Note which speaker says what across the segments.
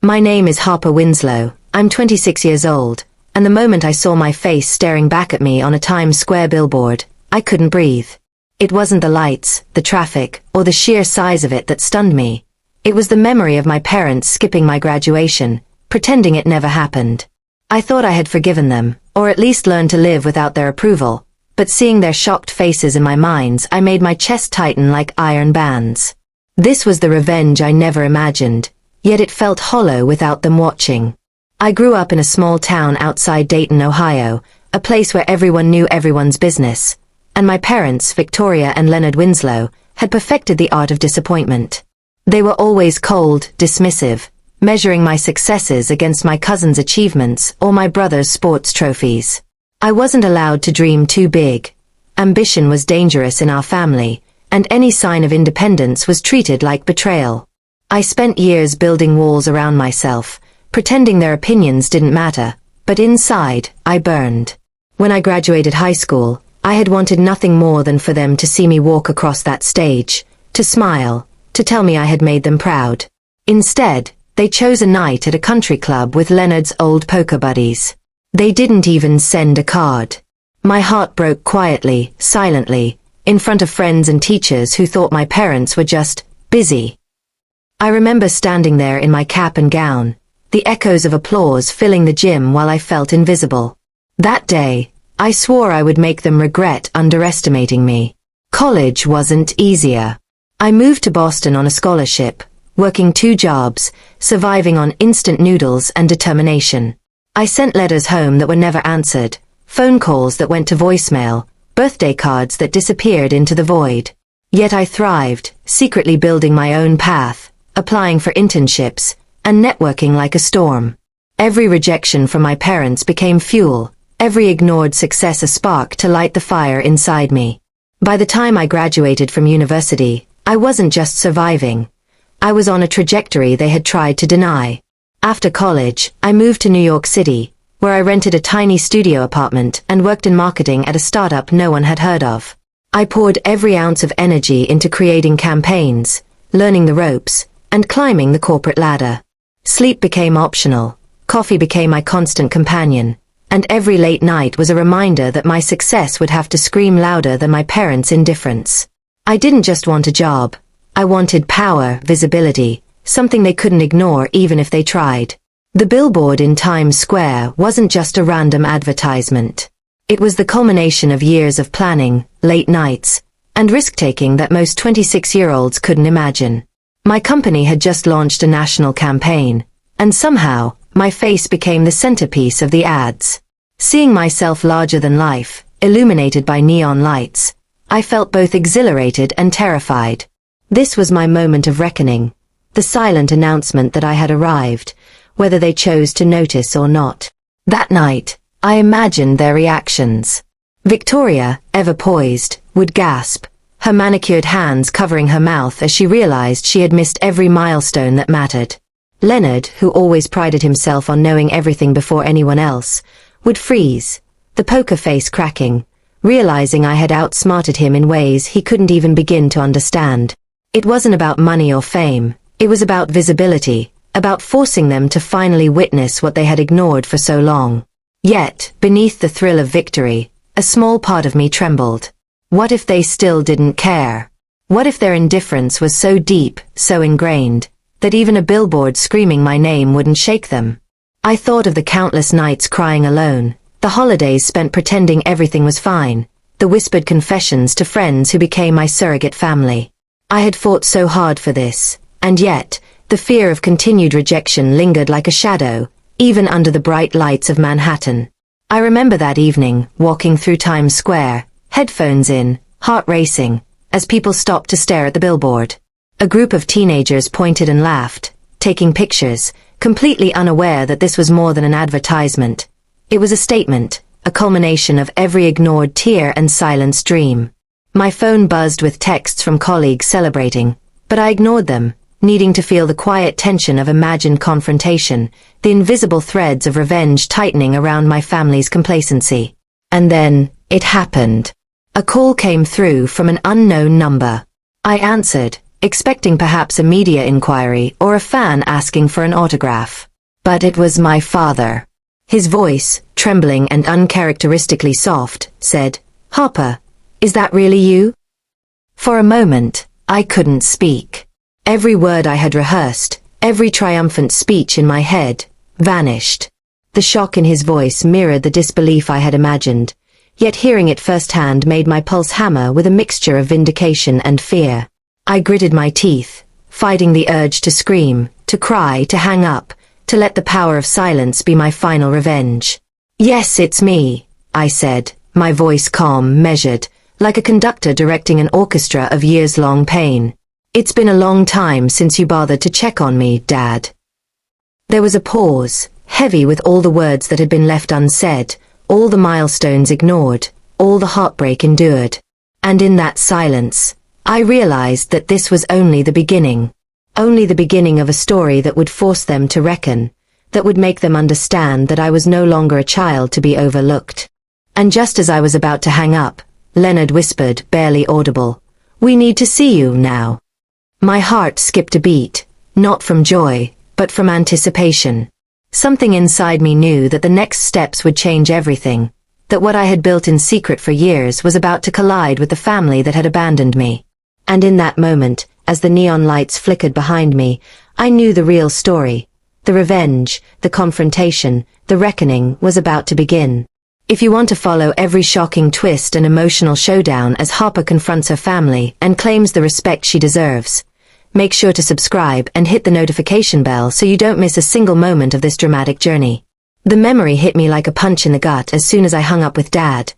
Speaker 1: My name is Harper Winslow. I'm 26 years old, and the moment I saw my face staring back at me on a Times Square billboard, I couldn't breathe. It wasn't the lights, the traffic, or the sheer size of it that stunned me. It was the memory of my parents skipping my graduation, pretending it never happened. I thought I had forgiven them, or at least learned to live without their approval, but seeing their shocked faces in my mind, I made my chest tighten like iron bands. This was the revenge I never imagined, yet it felt hollow without them watching. I grew up in a small town outside Dayton, Ohio, a place where everyone knew everyone's business, and my parents, Victoria and Leonard Winslow, had perfected the art of disappointment. They were always cold, dismissive, measuring my successes against my cousin's achievements or my brother's sports trophies. I wasn't allowed to dream too big. Ambition was dangerous in our family, and any sign of independence was treated like betrayal. I spent years building walls around myself, pretending their opinions didn't matter, but inside, I burned. When I graduated high school, I had wanted nothing more than for them to see me walk across that stage, to smile, to tell me I had made them proud. Instead, they chose a night at a country club with Leonard's old poker buddies. They didn't even send a card. My heart broke quietly, silently, in front of friends and teachers who thought my parents were just busy. I remember standing there in my cap and gown, the echoes of applause filling the gym while I felt invisible. That day, I swore I would make them regret underestimating me. College wasn't easier. I moved to Boston on a scholarship, working 2 jobs, surviving on instant noodles and determination. I sent letters home that were never answered, phone calls that went to voicemail, birthday cards that disappeared into the void. Yet I thrived, secretly building my own path, applying for internships, and networking like a storm. Every rejection from my parents became fuel, every ignored success a spark to light the fire inside me. By the time I graduated from university, I wasn't just surviving. I was on a trajectory they had tried to deny. After college, I moved to New York City, where I rented a tiny studio apartment and worked in marketing at a startup no one had heard of. I poured every ounce of energy into creating campaigns, learning the ropes, and climbing the corporate ladder. Sleep became optional, coffee became my constant companion, and every late night was a reminder that my success would have to scream louder than my parents' indifference. I didn't just want a job. I wanted power, visibility, something they couldn't ignore even if they tried. The billboard in Times Square wasn't just a random advertisement. It was the culmination of years of planning, late nights, and risk-taking that most 26-year-olds couldn't imagine. My company had just launched a national campaign, and somehow, my face became the centerpiece of the ads. Seeing myself larger than life, illuminated by neon lights, I felt both exhilarated and terrified. This was my moment of reckoning, the silent announcement that I had arrived, whether they chose to notice or not. That night, I imagined their reactions. Victoria, ever poised, would gasp, her manicured hands covering her mouth as she realized she had missed every milestone that mattered. Leonard, who always prided himself on knowing everything before anyone else, would freeze, the poker face cracking, realizing I had outsmarted him in ways he couldn't even begin to understand. It wasn't about money or fame, it was about visibility, about forcing them to finally witness what they had ignored for so long. Yet, beneath the thrill of victory, a small part of me trembled. What if they still didn't care? What if their indifference was so deep, so ingrained, that even a billboard screaming my name wouldn't shake them? I thought of the countless nights crying alone, the holidays spent pretending everything was fine, the whispered confessions to friends who became my surrogate family. I had fought so hard for this, and yet, the fear of continued rejection lingered like a shadow, even under the bright lights of Manhattan. I remember that evening, walking through Times Square, headphones in, heart racing, as people stopped to stare at the billboard. A group of teenagers pointed and laughed, taking pictures, completely unaware that this was more than an advertisement. It was a statement, a culmination of every ignored tear and silenced dream. My phone buzzed with texts from colleagues celebrating, but I ignored them, needing to feel the quiet tension of imagined confrontation, the invisible threads of revenge tightening around my family's complacency. And then, it happened. A call came through from an unknown number. I answered, expecting perhaps a media inquiry or a fan asking for an autograph. But it was my father. His voice, trembling and uncharacteristically soft, said, "Harper, is that really you?" For a moment, I couldn't speak. Every word I had rehearsed, every triumphant speech in my head, vanished. The shock in his voice mirrored the disbelief I had imagined, yet hearing it firsthand made my pulse hammer with a mixture of vindication and fear. I gritted my teeth, fighting the urge to scream, to cry, to hang up, to let the power of silence be my final revenge. "Yes, it's me," I said, my voice calm, measured, like a conductor directing an orchestra of years-long pain. "It's been a long time since you bothered to check on me, Dad." There was a pause, heavy with all the words that had been left unsaid, all the milestones ignored, all the heartbreak endured. And in that silence, I realized that this was only the beginning of a story that would force them to reckon, that would make them understand that I was no longer a child to be overlooked. And just as I was about to hang up, Leonard whispered, barely audible, "We need to see you now." My heart skipped a beat, not from joy, but from anticipation. Something inside me knew that the next steps would change everything, that what I had built in secret for years was about to collide with the family that had abandoned me. And in that moment, as the neon lights flickered behind me, I knew the real story. The revenge, the confrontation, the reckoning was about to begin. If you want to follow every shocking twist and emotional showdown as Harper confronts her family and claims the respect she deserves, make sure to subscribe and hit the notification bell so you don't miss a single moment of this dramatic journey. The memory hit me like a punch in the gut as soon as I hung up with Dad.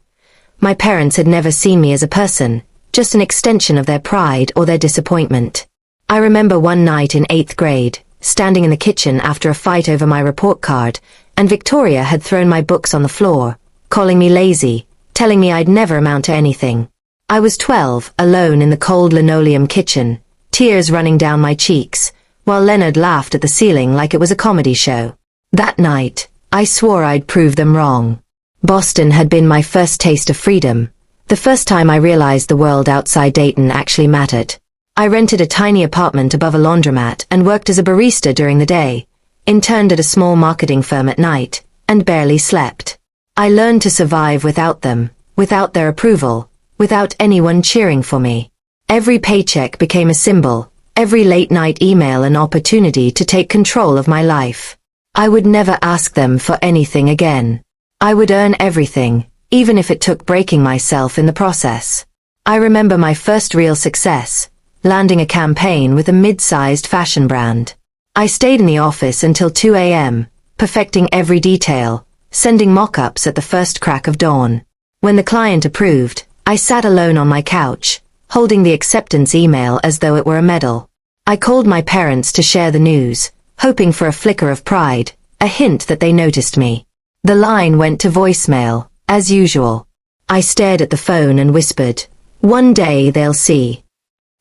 Speaker 1: My parents had never seen me as a person, just an extension of their pride or their disappointment. I remember one night in 8th grade, standing in the kitchen after a fight over my report card, and Victoria had thrown my books on the floor, calling me lazy, telling me I'd never amount to anything. I was 12, alone in the cold linoleum kitchen, tears running down my cheeks, while Leonard laughed at the ceiling like it was a comedy show. That night, I swore I'd prove them wrong. Boston had been my first taste of freedom, the first time I realized the world outside Dayton actually mattered. I rented a tiny apartment above a laundromat and worked as a barista during the day, interned at a small marketing firm at night, and barely slept. I learned to survive without them, without their approval, without anyone cheering for me. Every paycheck became a symbol, every late-night email an opportunity to take control of my life. I would never ask them for anything again. I would earn everything, even if it took breaking myself in the process. I remember my first real success, landing a campaign with a mid-sized fashion brand. I stayed in the office until 2 a.m., perfecting every detail, sending mock-ups at the first crack of dawn. When the client approved, I sat alone on my couch, holding the acceptance email as though it were a medal. I called my parents to share the news, hoping for a flicker of pride, a hint that they noticed me. The line went to voicemail, as usual. I stared at the phone and whispered, "One day they'll see."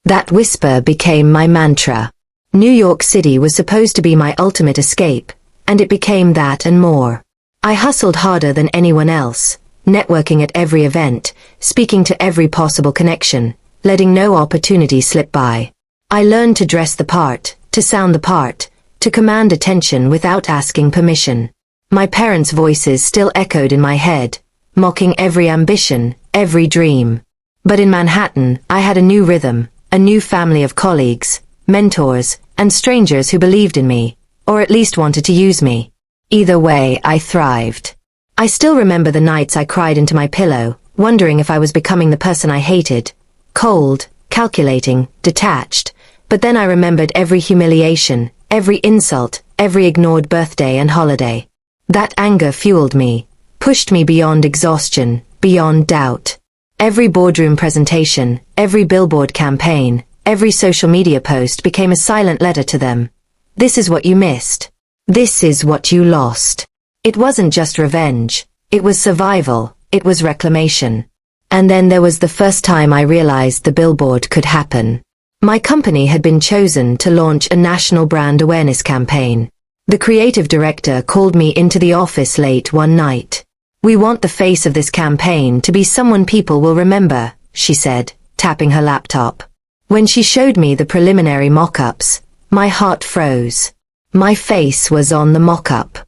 Speaker 1: That whisper became my mantra. New York City was supposed to be my ultimate escape, and it became that and more. I hustled harder than anyone else, networking at every event, speaking to every possible connection, letting no opportunity slip by. I learned to dress the part, to sound the part, to command attention without asking permission. My parents' voices still echoed in my head, mocking every ambition, every dream. But in Manhattan, I had a new rhythm, a new family of colleagues, mentors, and strangers who believed in me, or at least wanted to use me. Either way, I thrived. I still remember the nights I cried into my pillow, wondering if I was becoming the person I hated. Cold, calculating, detached. But then I remembered every humiliation, every insult, every ignored birthday and holiday. That anger fueled me, pushed me beyond exhaustion, beyond doubt. Every boardroom presentation, every Billboard campaign, every social media post became a silent letter to them. This is what you missed. This is what you lost. It wasn't just revenge. It was survival. It was reclamation. And then there was the first time I realized the Billboard could happen. My company had been chosen to launch a national brand awareness campaign. The creative director called me into the office late one night. "We want the face of this campaign to be someone people will remember," she said, tapping her laptop. When she showed me the preliminary mock-ups, my heart froze. My face was on the mock-up.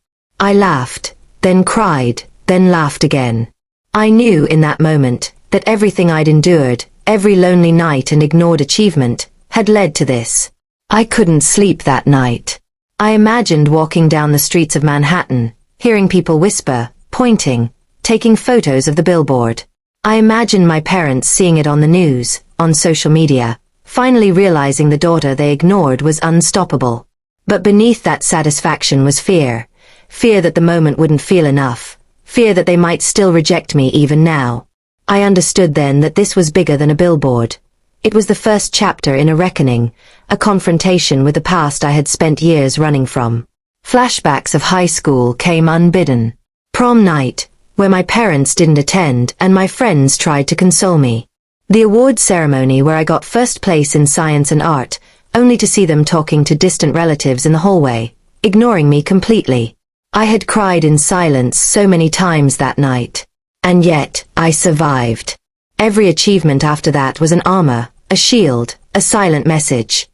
Speaker 1: I laughed, then cried, then laughed again. I knew in that moment that everything I'd endured, every lonely night and ignored achievement, had led to this. I couldn't sleep that night. I imagined walking down the streets of Manhattan, hearing people whisper, pointing, taking photos of the billboard. I imagined my parents seeing it on the news, on social media, finally realizing the daughter they ignored was unstoppable. But beneath that satisfaction was fear. Fear that the moment wouldn't feel enough. Fear that they might still reject me even now. I understood then that this was bigger than a billboard. It was the first chapter in a reckoning, a confrontation with the past I had spent years running from. Flashbacks of high school came unbidden. Prom night, where my parents didn't attend and my friends tried to console me. The award ceremony where I got first place in science and art, only to see them talking to distant relatives in the hallway, ignoring me completely. I had cried in silence so many times that night. And yet, I survived. Every achievement after that was an armor, a shield, a silent message.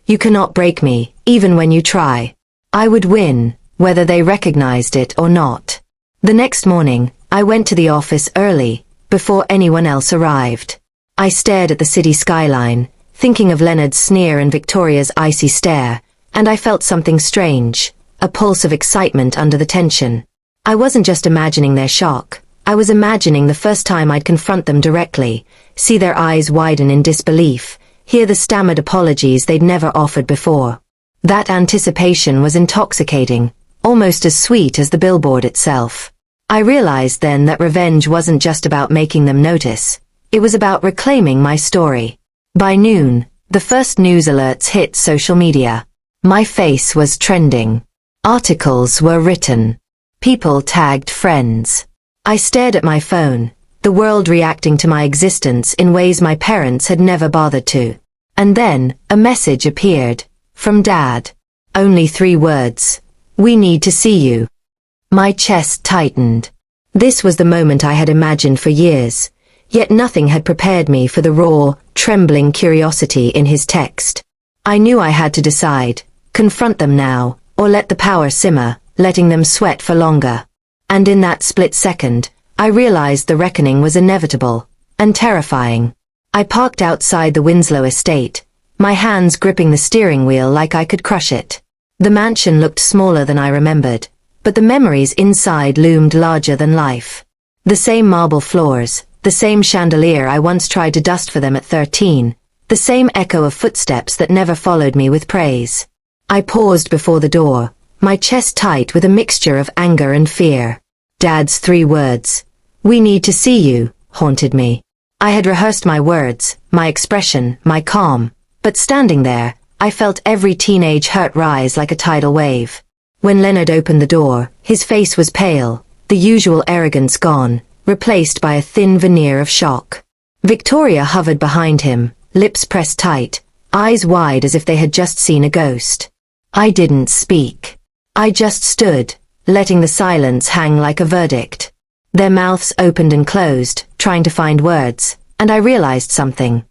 Speaker 1: You cannot break me, even when you try. I would win, whether they recognized it or not. The next morning, I went to the office early, before anyone else arrived. I stared at the city skyline, thinking of Leonard's sneer and Victoria's icy stare, and I felt something strange, a pulse of excitement under the tension. I wasn't just imagining their shock. I was imagining the first time I'd confront them directly, see their eyes widen in disbelief, hear the stammered apologies they'd never offered before. That anticipation was intoxicating, almost as sweet as the billboard itself. I realized then that revenge wasn't just about making them notice. It was about reclaiming my story. By noon, the first news alerts hit social media. My face was trending. Articles were written. People tagged friends. I stared at my phone, the world reacting to my existence in ways my parents had never bothered to. And then, a message appeared. From Dad. Only 3 words. We need to see you. My chest tightened. This was the moment I had imagined for years, yet nothing had prepared me for the raw, trembling curiosity in his text. I knew I had to decide, confront them now, or let the power simmer, letting them sweat for longer. And in that split second, I realized the reckoning was inevitable, and terrifying. I parked outside the Winslow estate, my hands gripping the steering wheel like I could crush it. The mansion looked smaller than I remembered, but the memories inside loomed larger than life. The same marble floors, the same chandelier I once tried to dust for them at 13, the same echo of footsteps that never followed me with praise. I paused before the door, my chest tight with a mixture of anger and fear. Dad's 3 words, "We need to see you," haunted me. I had rehearsed my words, my expression, my calm, but standing there, I felt every teenage hurt rise like a tidal wave. When Leonard opened the door, his face was pale, the usual arrogance gone, replaced by a thin veneer of shock. Victoria hovered behind him, lips pressed tight, eyes wide as if they had just seen a ghost. I didn't speak. I just stood, letting the silence hang like a verdict. Their mouths opened and closed, trying to find words, and I realized something.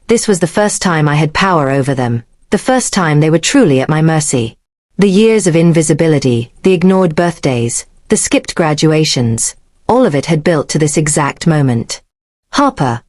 Speaker 1: This was the first time I had power over them, the first time they were truly at my mercy. The years of invisibility, the ignored birthdays, the skipped graduations, all of it had built to this exact moment. "Harper."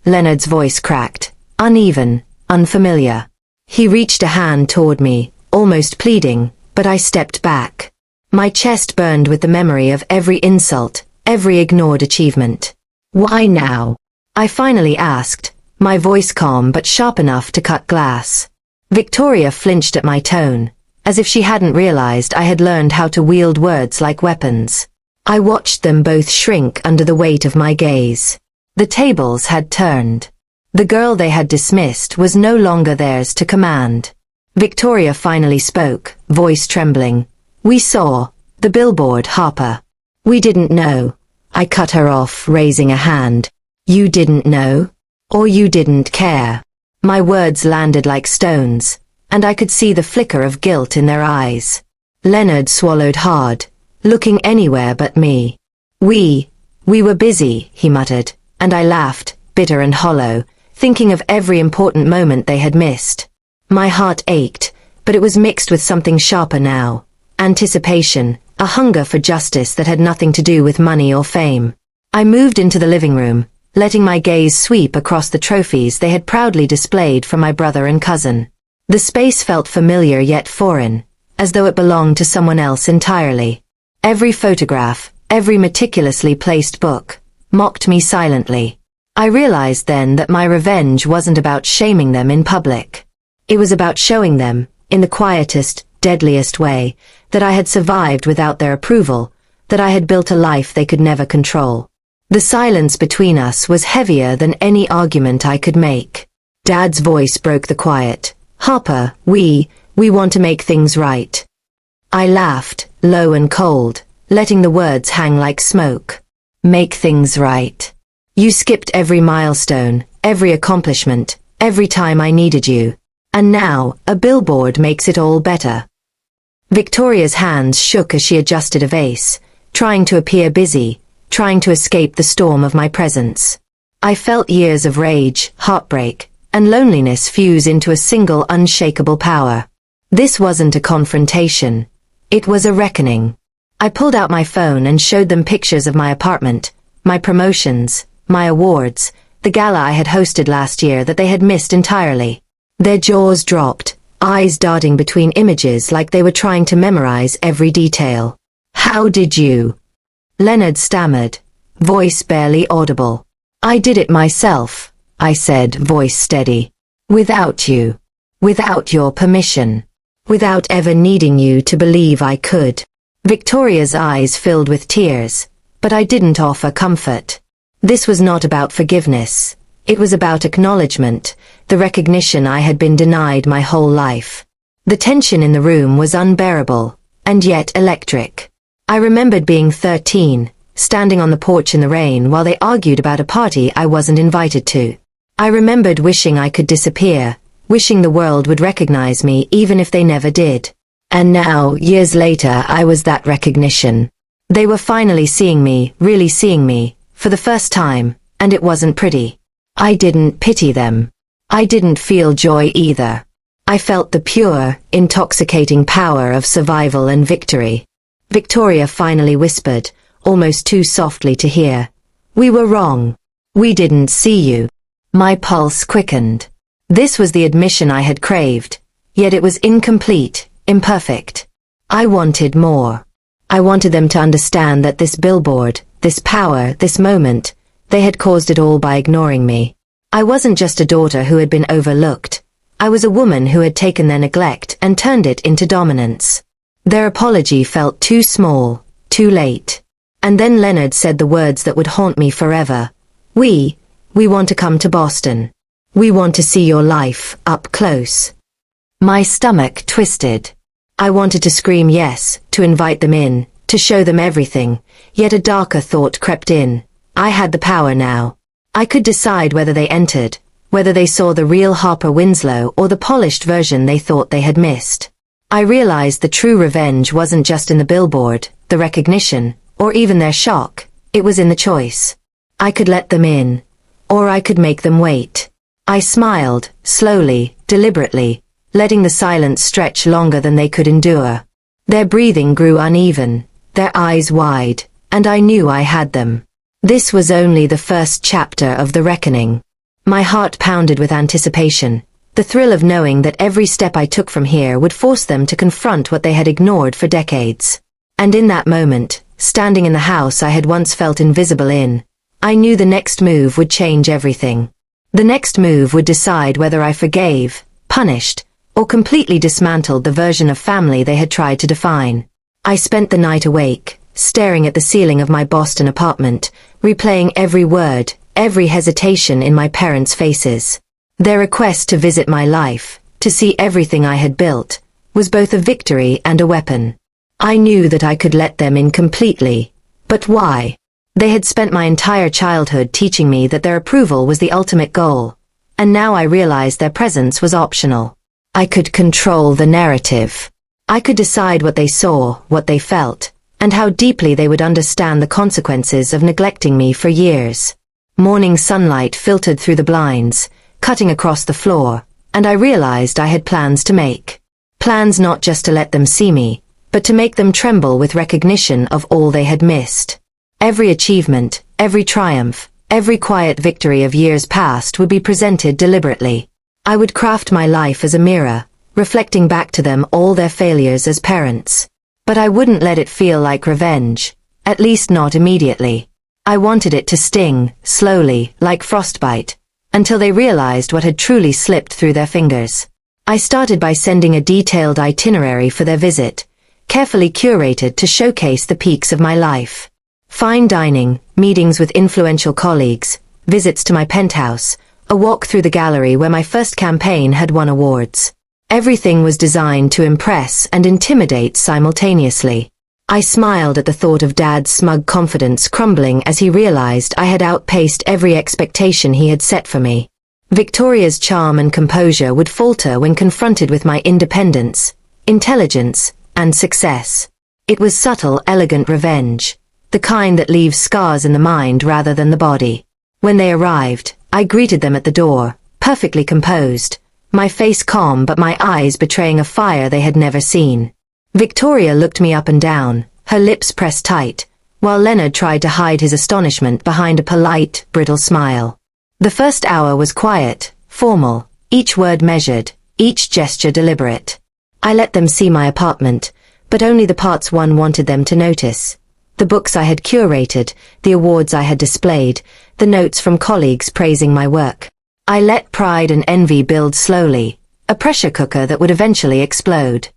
Speaker 1: Leonard's voice cracked, uneven, unfamiliar. He reached a hand toward me, almost pleading, but I stepped back. My chest burned with the memory of every insult, every ignored achievement. "Why now?" I finally asked, my voice calm but sharp enough to cut glass. Victoria flinched at my tone, as if she hadn't realized I had learned how to wield words like weapons. I watched them both shrink under the weight of my gaze. The tables had turned. The girl they had dismissed was no longer theirs to command. Victoria finally spoke, voice trembling. "We saw the billboard, Harper." "We didn't know." I cut her off, raising a hand. "You didn't know? Or you didn't care?" My words landed like stones, and I could see the flicker of guilt in their eyes. Leonard swallowed hard, looking anywhere but me. We were busy," he muttered, and I laughed, bitter and hollow, thinking of every important moment they had missed. My heart ached, but it was mixed with something sharper now. Anticipation, a hunger for justice that had nothing to do with money or fame. I moved into the living room, letting my gaze sweep across the trophies they had proudly displayed for my brother and cousin. The space felt familiar yet foreign, as though it belonged to someone else entirely. Every photograph, every meticulously placed book, mocked me silently. I realized then that my revenge wasn't about shaming them in public. It was about showing them, in the quietest, deadliest way, that I had survived without their approval, that I had built a life they could never control. The silence between us was heavier than any argument I could make. Dad's voice broke the quiet. "Harper, we want to make things right." I laughed, low and cold, letting the words hang like smoke. Make things right. You skipped every milestone, every accomplishment, every time I needed you. And now, a billboard makes it all better. Victoria's hands shook as she adjusted a vase, trying to appear busy, trying to escape the storm of my presence. I felt years of rage, heartbreak, and loneliness fuse into a single unshakable power. This wasn't a confrontation. It was a reckoning. I pulled out my phone and showed them pictures of my apartment, my promotions, my awards, the gala I had hosted last year that they had missed entirely. Their jaws dropped, eyes darting between images like they were trying to memorize every detail. "How did you?" Leonard stammered, voice barely audible. "I did it myself," I said, voice steady. "Without you. Without your permission. Without ever needing you to believe I could." Victoria's eyes filled with tears, but I didn't offer comfort. This was not about forgiveness. It was about acknowledgement, the recognition I had been denied my whole life. The tension in the room was unbearable, and yet electric. I remembered being 13, standing on the porch in the rain while they argued about a party I wasn't invited to. I remembered wishing I could disappear, wishing the world would recognize me even if they never did. And now, years later, I was that recognition. They were finally seeing me, really seeing me, for the first time, and it wasn't pretty. I didn't pity them. I didn't feel joy either. I felt the pure, intoxicating power of survival and victory. Victoria finally whispered, almost too softly to hear. "We were wrong. We didn't see you." My pulse quickened. This was the admission I had craved, yet it was incomplete, imperfect. I wanted more. I wanted them to understand that this billboard, this power, this moment, they had caused it all by ignoring me. I wasn't just a daughter who had been overlooked. I was a woman who had taken their neglect and turned it into dominance. Their apology felt too small, too late. And then Leonard said the words that would haunt me forever. We want to come to Boston. We want to see your life, up close." My stomach twisted. I wanted to scream yes, to invite them in, to show them everything, yet a darker thought crept in. I had the power now. I could decide whether they entered, whether they saw the real Harper Winslow or the polished version they thought they had missed. I realized the true revenge wasn't just in the billboard, the recognition, or even their shock. It was in the choice. I could let them in, or I could make them wait. I smiled, slowly, deliberately, letting the silence stretch longer than they could endure. Their breathing grew uneven, their eyes wide, and I knew I had them. This was only the first chapter of the reckoning. My heart pounded with anticipation, the thrill of knowing that every step I took from here would force them to confront what they had ignored for decades. And in that moment, standing in the house I had once felt invisible in, I knew the next move would change everything. The next move would decide whether I forgave, punished, or completely dismantled the version of family they had tried to define. I spent the night awake, staring at the ceiling of my Boston apartment, replaying every word, every hesitation in my parents' faces. Their request to visit my life, to see everything I had built, was both a victory and a weapon. I knew that I could let them in completely. But why? They had spent my entire childhood teaching me that their approval was the ultimate goal, and now I realized their presence was optional. I could control the narrative. I could decide what they saw, what they felt, and how deeply they would understand the consequences of neglecting me for years. Morning sunlight filtered through the blinds, cutting across the floor, and I realized I had plans to make. Plans not just to let them see me, but to make them tremble with recognition of all they had missed. Every achievement, every triumph, every quiet victory of years past would be presented deliberately. I would craft my life as a mirror, reflecting back to them all their failures as parents. But I wouldn't let it feel like revenge, at least not immediately. I wanted it to sting, slowly, like frostbite, until they realized what had truly slipped through their fingers. I started by sending a detailed itinerary for their visit, carefully curated to showcase the peaks of my life. Fine dining, meetings with influential colleagues, visits to my penthouse, a walk through the gallery where my first campaign had won awards. Everything was designed to impress and intimidate simultaneously. I smiled at the thought of Dad's smug confidence crumbling as he realized I had outpaced every expectation he had set for me. Victoria's charm and composure would falter when confronted with my independence, intelligence, and success. It was subtle, elegant revenge, the kind that leaves scars in the mind rather than the body. When they arrived, I greeted them at the door, perfectly composed, my face calm but my eyes betraying a fire they had never seen. Victoria looked me up and down, her lips pressed tight, while Leonard tried to hide his astonishment behind a polite, brittle smile. The first hour was quiet, formal, each word measured, each gesture deliberate. I let them see my apartment, but only the parts one wanted them to notice. The books I had curated, the awards I had displayed, the notes from colleagues praising my work. I let pride and envy build slowly, a pressure cooker that would eventually explode.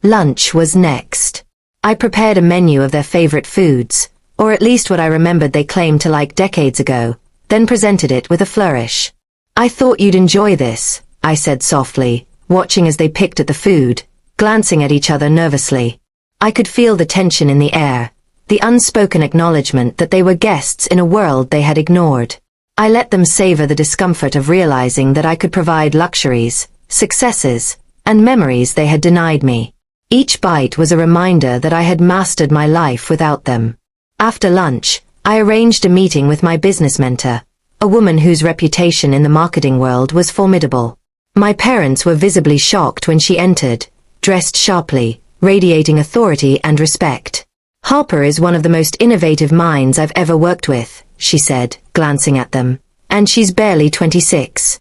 Speaker 1: Lunch was next. I prepared a menu of their favorite foods, or at least what I remembered they claimed to like decades ago, then presented it with a flourish. "I thought you'd enjoy this," I said softly, watching as they picked at the food, glancing at each other nervously. I could feel the tension in the air, the unspoken acknowledgement that they were guests in a world they had ignored. I let them savor the discomfort of realizing that I could provide luxuries, successes, and memories they had denied me. Each bite was a reminder that I had mastered my life without them. After lunch, I arranged a meeting with my business mentor, a woman whose reputation in the marketing world was formidable. My parents were visibly shocked when she entered, dressed sharply, radiating authority and respect. "Harper is one of the most innovative minds I've ever worked with," she said, glancing at them. "And she's barely 26.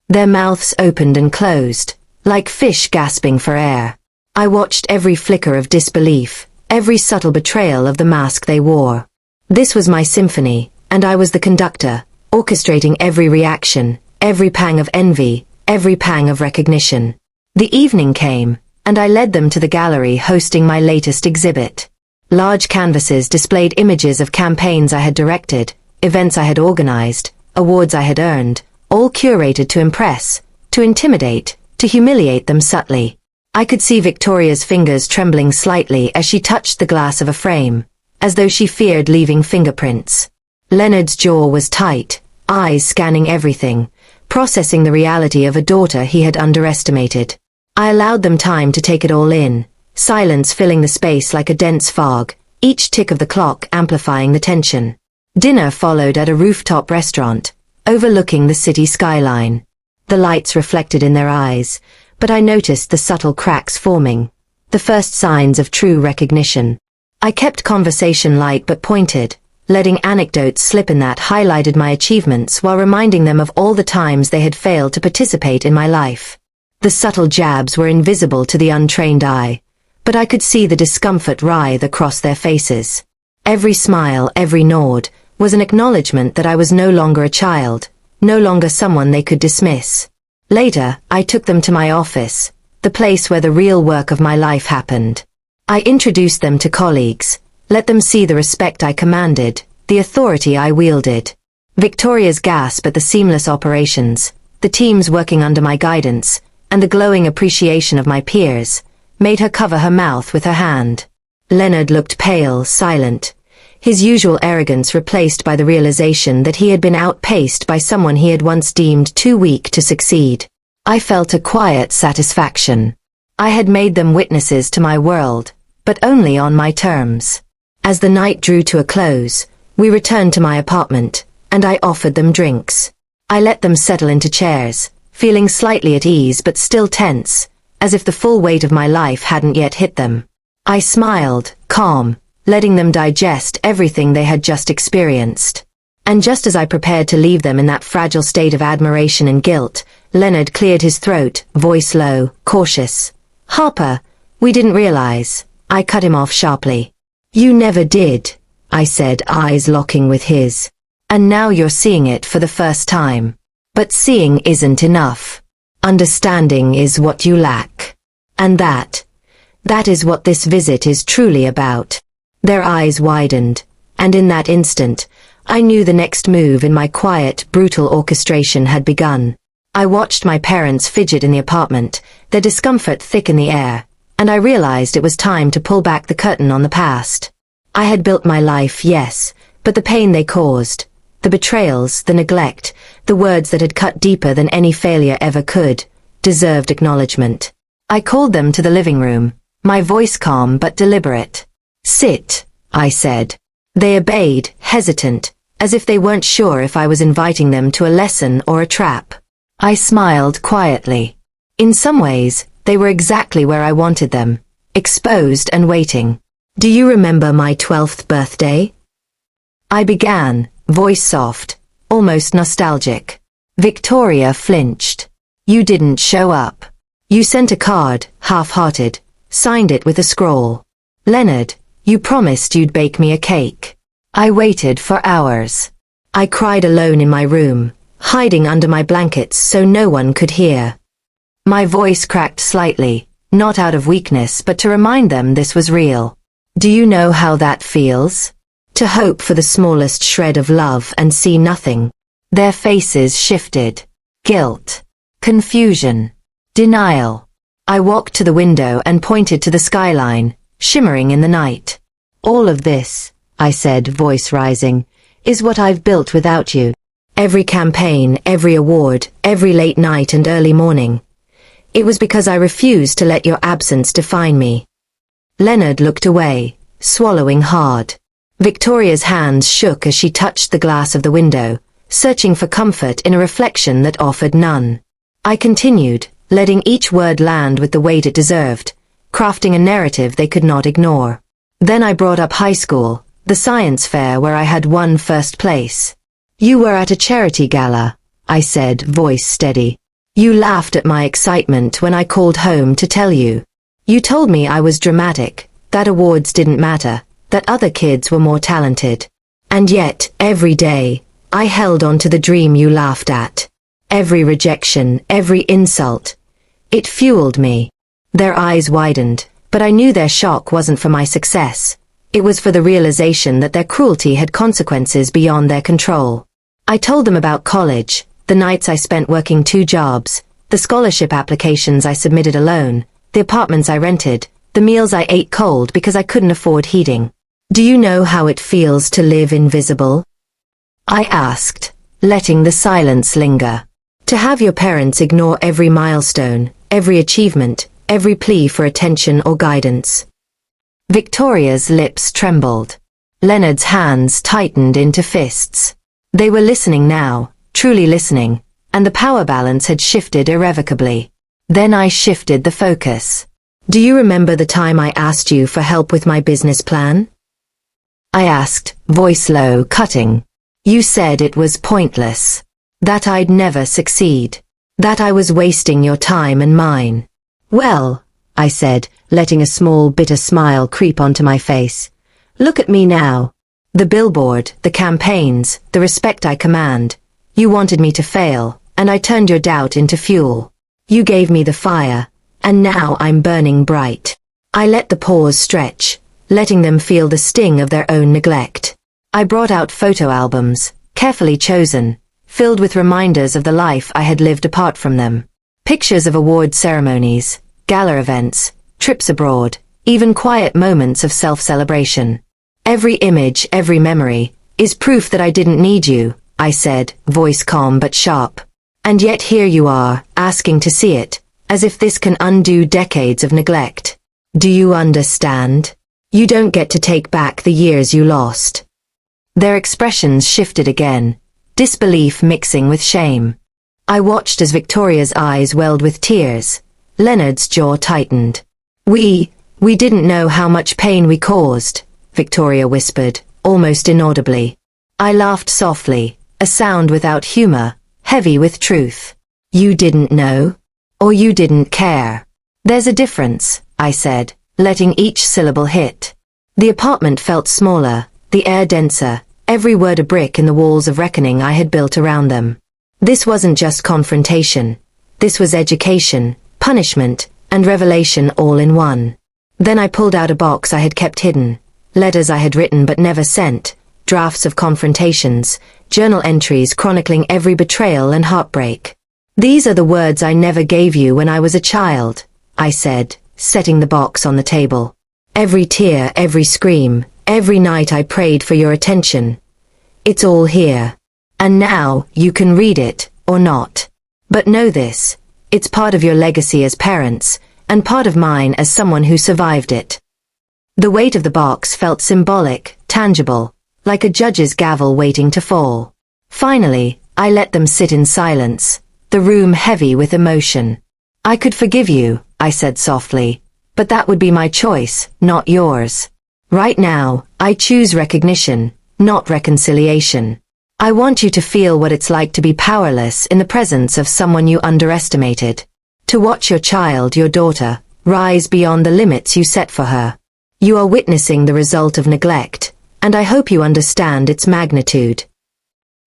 Speaker 1: Their mouths opened and closed, like fish gasping for air. I watched every flicker of disbelief, every subtle betrayal of the mask they wore. This was my symphony, and I was the conductor, orchestrating every reaction, every pang of envy, every pang of recognition. The evening came, and I led them to the gallery hosting my latest exhibit. Large canvases displayed images of campaigns I had directed, events I had organized, awards I had earned, all curated to impress, to intimidate, to humiliate them subtly. I could see Victoria's fingers trembling slightly as she touched the glass of a frame, as though she feared leaving fingerprints. Leonard's jaw was tight, eyes scanning everything, processing the reality of a daughter he had underestimated. I allowed them time to take it all in, silence filling the space like a dense fog, each tick of the clock amplifying the tension. Dinner followed at a rooftop restaurant, overlooking the city skyline. The lights reflected in their eyes, but I noticed the subtle cracks forming, the first signs of true recognition. I kept conversation light but pointed, letting anecdotes slip in that highlighted my achievements while reminding them of all the times they had failed to participate in my life. The subtle jabs were invisible to the untrained eye, but I could see the discomfort writhe across their faces. Every smile, every nod, was an acknowledgement that I was no longer a child, no longer someone they could dismiss. Later, I took them to my office, the place where the real work of my life happened. I introduced them to colleagues, let them see the respect I commanded, the authority I wielded. Victoria's gasp at the seamless operations, the teams working under my guidance, and the glowing appreciation of my peers, made her cover her mouth with her hand. Leonard looked pale, silent, his usual arrogance replaced by the realization that he had been outpaced by someone he had once deemed too weak to succeed. I felt a quiet satisfaction. I had made them witnesses to my world, but only on my terms. As the night drew to a close, we returned to my apartment, and I offered them drinks. I let them settle into chairs, feeling slightly at ease but still tense, as if the full weight of my life hadn't yet hit them. I smiled, calm, letting them digest everything they had just experienced. And just as I prepared to leave them in that fragile state of admiration and guilt, Leonard cleared his throat, voice low, cautious. "Harper, we didn't realize." I cut him off sharply. "You never did," I said, eyes locking with his. "And now you're seeing it for the first time. But seeing isn't enough. Understanding is what you lack. And that is what this visit is truly about." Their eyes widened, and in that instant, I knew the next move in my quiet, brutal orchestration had begun. I watched my parents fidget in the apartment, their discomfort thick in the air, and I realized it was time to pull back the curtain on the past. I had built my life, yes, but the pain they caused, the betrayals, the neglect, the words that had cut deeper than any failure ever could, deserved acknowledgement. I called them to the living room, my voice calm but deliberate. "Sit," I said. They obeyed, hesitant, as if they weren't sure if I was inviting them to a lesson or a trap. I smiled quietly. In some ways, they were exactly where I wanted them, exposed and waiting. "Do you remember my 12th birthday?" I began, voice soft, almost nostalgic. Victoria flinched. "You didn't show up. You sent a card, half-hearted, signed it with a scroll. Leonard, you promised you'd bake me a cake." I waited for hours. I cried alone in my room, hiding under my blankets so no one could hear. My voice cracked slightly, not out of weakness but to remind them this was real. "Do you know how that feels? To hope for the smallest shred of love and see nothing." Their faces shifted. Guilt. Confusion. Denial. I walked to the window and pointed to the skyline, shimmering in the night. "All of this," I said, voice rising, "is what I've built without you. Every campaign, every award, every late night and early morning. It was because I refused to let your absence define me." Leonard looked away, swallowing hard. Victoria's hands shook as she touched the glass of the window, searching for comfort in a reflection that offered none. I continued, letting each word land with the weight it deserved, crafting a narrative they could not ignore. Then I brought up high school, the science fair where I had won first place. "You were at a charity gala," I said, voice steady. "You laughed at my excitement when I called home to tell you. You told me I was dramatic, that awards didn't matter, that other kids were more talented. And yet, every day, I held on to the dream you laughed at. Every rejection, every insult. It fueled me." Their eyes widened, but I knew their shock wasn't for my success. It was for the realization that their cruelty had consequences beyond their control. I told them about college, the nights I spent working 2 jobs, the scholarship applications I submitted alone, the apartments I rented, the meals I ate cold because I couldn't afford heating. "Do you know how it feels to live invisible?" I asked, letting the silence linger. "To have your parents ignore every milestone, every achievement, every plea for attention or guidance." Victoria's lips trembled. Leonard's hands tightened into fists. They were listening now, truly listening, and the power balance had shifted irrevocably. Then I shifted the focus. "Do you remember the time I asked you for help with my business plan?" I asked, voice low, cutting. "You said it was pointless. That I'd never succeed. That I was wasting your time and mine." "Well," I said, letting a small, bitter smile creep onto my face. "Look at me now. The billboard, the campaigns, the respect I command. You wanted me to fail, and I turned your doubt into fuel. You gave me the fire, and now I'm burning bright." I let the pause stretch, letting them feel the sting of their own neglect. I brought out photo albums, carefully chosen, filled with reminders of the life I had lived apart from them. Pictures of award ceremonies, gala events, trips abroad, even quiet moments of self-celebration. "Every image, every memory, is proof that I didn't need you," I said, voice calm but sharp. "And yet here you are, asking to see it, as if this can undo decades of neglect. Do you understand? You don't get to take back the years you lost." Their expressions shifted again, disbelief mixing with shame. I watched as Victoria's eyes welled with tears. Leonard's jaw tightened. We didn't know how much pain we caused," Victoria whispered, almost inaudibly. I laughed softly, a sound without humor, heavy with truth. "You didn't know? Or you didn't care?" "There's a difference," I said, letting each syllable hit. The apartment felt smaller, the air denser, every word a brick in the walls of reckoning I had built around them. This wasn't just confrontation. This was education, punishment, and revelation all in one. Then I pulled out a box I had kept hidden, letters I had written but never sent, drafts of confrontations, journal entries chronicling every betrayal and heartbreak. "These are the words I never gave you when I was a child," I said, setting the box on the table. "Every tear, every scream, every night I prayed for your attention. It's all here. And now, you can read it, or not. But know this, it's part of your legacy as parents, and part of mine as someone who survived it." The weight of the box felt symbolic, tangible, like a judge's gavel waiting to fall. Finally, I let them sit in silence, the room heavy with emotion. "I could forgive you," I said softly, "but that would be my choice, not yours. Right now, I choose recognition, not reconciliation. I want you to feel what it's like to be powerless in the presence of someone you underestimated. To watch your child, your daughter, rise beyond the limits you set for her. You are witnessing the result of neglect, and I hope you understand its magnitude."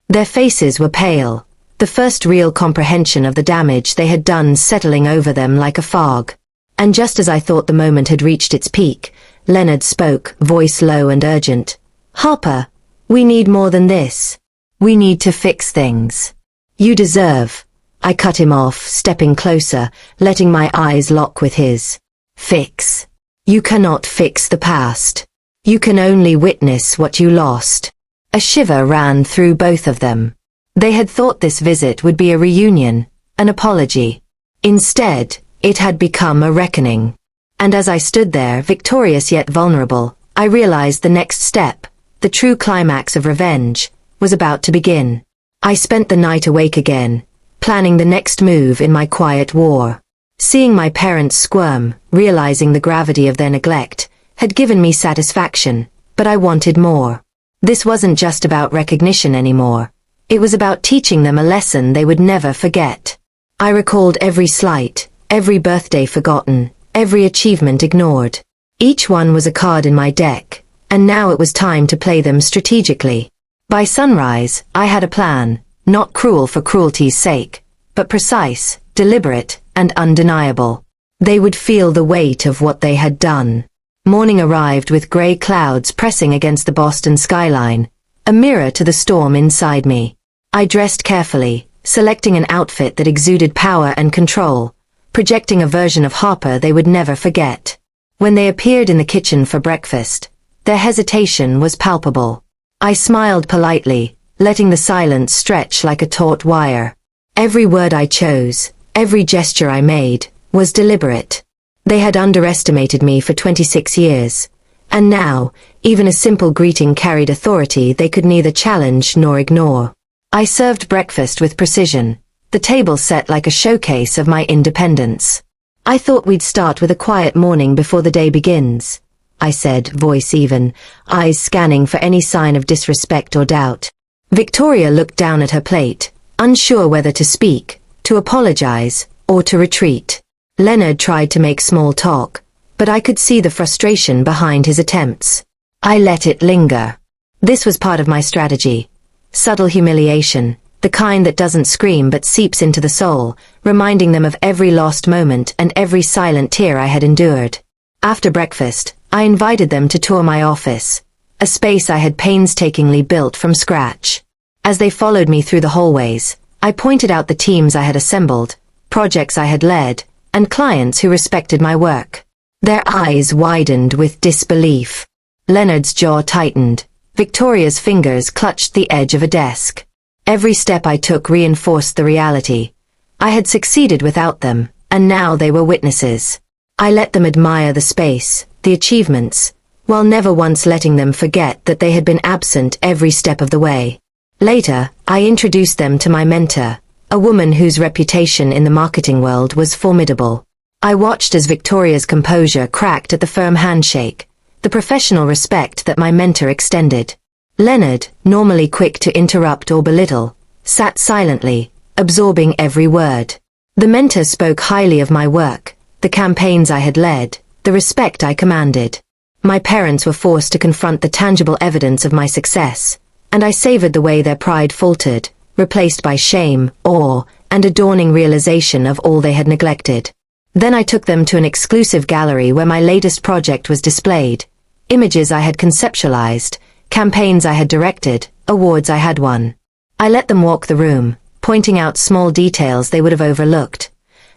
Speaker 1: Their faces were pale, the first real comprehension of the damage they had done settling over them like a fog. And just as I thought the moment had reached its peak, Leonard spoke, voice low and urgent. "Harper, we need more than this. We need to fix things. You deserve—" I cut him off, stepping closer, letting my eyes lock with his. "Fix. You cannot fix the past. You can only witness what you lost." A shiver ran through both of them. They had thought this visit would be a reunion, an apology. Instead, it had become a reckoning. And as I stood there, victorious yet vulnerable, I realized the next step, the true climax of revenge, was about to begin. I spent the night awake again, planning the next move in my quiet war. Seeing my parents squirm, realizing the gravity of their neglect, had given me satisfaction, but I wanted more. This wasn't just about recognition anymore. It was about teaching them a lesson they would never forget. I recalled every slight, every birthday forgotten, every achievement ignored. Each one was a card in my deck, and now it was time to play them strategically. By sunrise, I had a plan, not cruel for cruelty's sake, but precise, deliberate, and undeniable. They would feel the weight of what they had done. Morning arrived with gray clouds pressing against the Boston skyline, a mirror to the storm inside me. I dressed carefully, selecting an outfit that exuded power and control, projecting a version of Harper they would never forget. When they appeared in the kitchen for breakfast, their hesitation was palpable. I smiled politely, letting the silence stretch like a taut wire. Every word I chose, every gesture I made, was deliberate. They had underestimated me for 26 years, and now, even a simple greeting carried authority they could neither challenge nor ignore. I served breakfast with precision, the table set like a showcase of my independence. "I thought we'd start with a quiet morning before the day begins," I said, voice even, eyes scanning for any sign of disrespect or doubt. Victoria looked down at her plate, unsure whether to speak, to apologize, or to retreat. Leonard tried to make small talk, but I could see the frustration behind his attempts. I let it linger. This was part of my strategy. Subtle humiliation, the kind that doesn't scream but seeps into the soul, reminding them of every lost moment and every silent tear I had endured. After breakfast, I invited them to tour my office, a space I had painstakingly built from scratch. As they followed me through the hallways, I pointed out the teams I had assembled, projects I had led, and clients who respected my work. Their eyes widened with disbelief. Leonard's jaw tightened. Victoria's fingers clutched the edge of a desk. Every step I took reinforced the reality. I had succeeded without them, and now they were witnesses. I let them admire the space, the achievements, while never once letting them forget that they had been absent every step of the way. Later, I introduced them to my mentor, a woman whose reputation in the marketing world was formidable. I watched as Victoria's composure cracked at the firm handshake, the professional respect that my mentor extended. Leonard, normally quick to interrupt or belittle, sat silently, absorbing every word. The mentor spoke highly of my work, the campaigns I had led, the respect I commanded. My parents were forced to confront the tangible evidence of my success, and I savored the way their pride faltered, replaced by shame, awe, and a dawning realization of all they had neglected. Then I took them to an exclusive gallery where my latest project was displayed, images I had conceptualized, campaigns I had directed, awards I had won. I let them walk the room, pointing out small details they would have overlooked.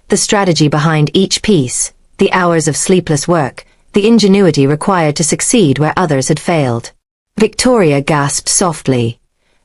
Speaker 1: The strategy behind each piece, the hours of sleepless work, the ingenuity required to succeed where others had failed. Victoria gasped softly.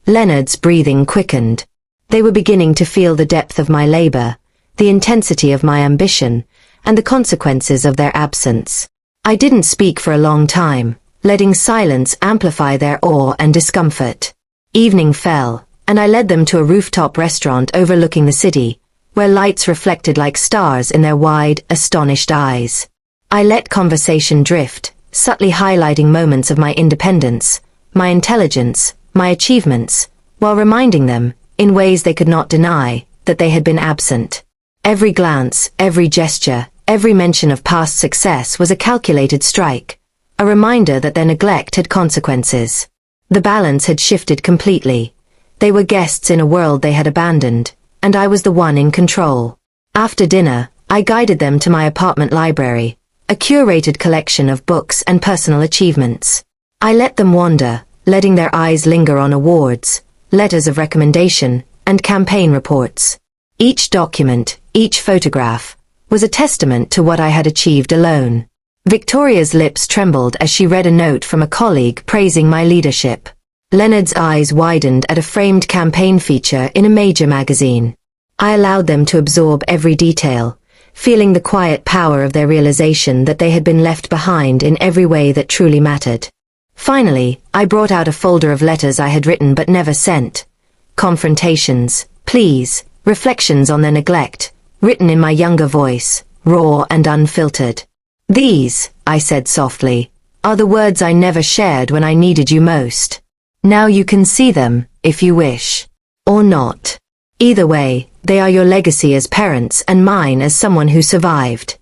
Speaker 1: Leonard's breathing quickened. They were beginning to feel the depth of my labor, the intensity of my ambition, and the consequences of their absence. I didn't speak for a long time, letting silence amplify their awe and discomfort. Evening fell, and I led them to a rooftop restaurant overlooking the city, where lights reflected like stars in their wide, astonished eyes. I let conversation drift, subtly highlighting moments of my independence, my intelligence, my achievements, while reminding them, in ways they could not deny, that they had been absent. Every glance, every gesture, every mention of past success was a calculated strike, a reminder that their neglect had consequences. The balance had shifted completely. They were guests in a world they had abandoned, and I was the one in control. After dinner, I guided them to my apartment library, a curated collection of books and personal achievements. I let them wander, letting their eyes linger on awards, letters of recommendation, and campaign reports. Each document, each photograph, was a testament to what I had achieved alone. Victoria's lips trembled as she read a note from a colleague praising my leadership. Leonard's eyes widened at a framed campaign feature in a major magazine. I allowed them to absorb every detail, feeling the quiet power of their realization that they had been left behind in every way that truly mattered. Finally, I brought out a folder of letters I had written but never sent. Confrontations, pleas, reflections on their neglect, written in my younger voice, raw and unfiltered. These, I said softly, are the words I never shared when I needed you most. Now you can see them, if you wish. Or not. Either way, they are your legacy as parents and mine as someone who survived.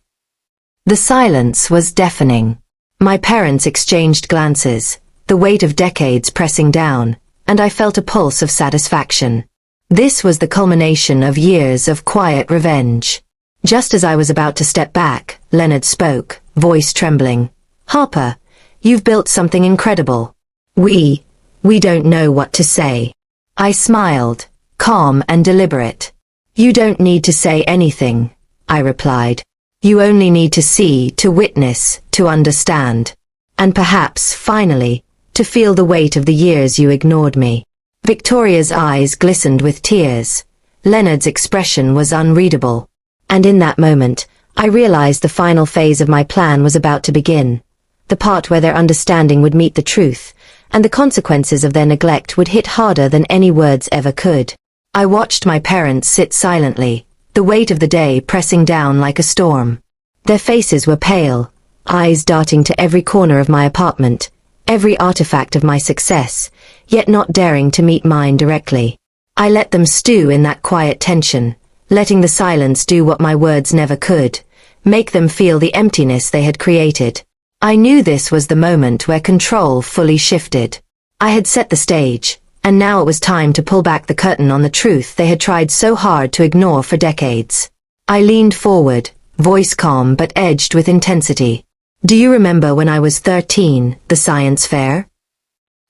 Speaker 1: The silence was deafening. My parents exchanged glances, the weight of decades pressing down, and I felt a pulse of satisfaction. This was the culmination of years of quiet revenge. Just as I was about to step back, Leonard spoke, voice trembling. Harper, you've built something incredible. We don't know what to say. I smiled, calm and deliberate. You don't need to say anything, I replied. You only need to see, to witness, to understand. And perhaps, finally, to feel the weight of the years you ignored me. Victoria's eyes glistened with tears. Leonard's expression was unreadable. And in that moment, I realized the final phase of my plan was about to begin. The part where their understanding would meet the truth, and the consequences of their neglect would hit harder than any words ever could. I watched my parents sit silently, the weight of the day pressing down like a storm. Their faces were pale, eyes darting to every corner of my apartment, every artifact of my success, yet not daring to meet mine directly. I let them stew in that quiet tension, letting the silence do what my words never could, make them feel the emptiness they had created. I knew this was the moment where control fully shifted. I had set the stage, and now it was time to pull back the curtain on the truth they had tried so hard to ignore for decades. I leaned forward, voice calm but edged with intensity. Do you remember when I was 13, the science fair?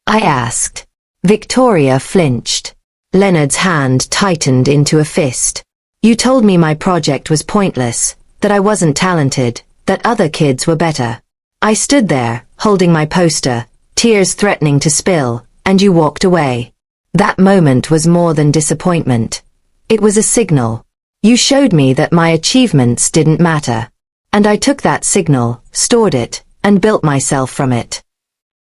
Speaker 1: I asked. Victoria flinched. Leonard's hand tightened into a fist. You told me my project was pointless, that I wasn't talented, that other kids were better. I stood there, holding my poster, tears threatening to spill, and you walked away. That moment was more than disappointment. It was a signal. You showed me that my achievements didn't matter. And I took that signal, stored it, and built myself from it.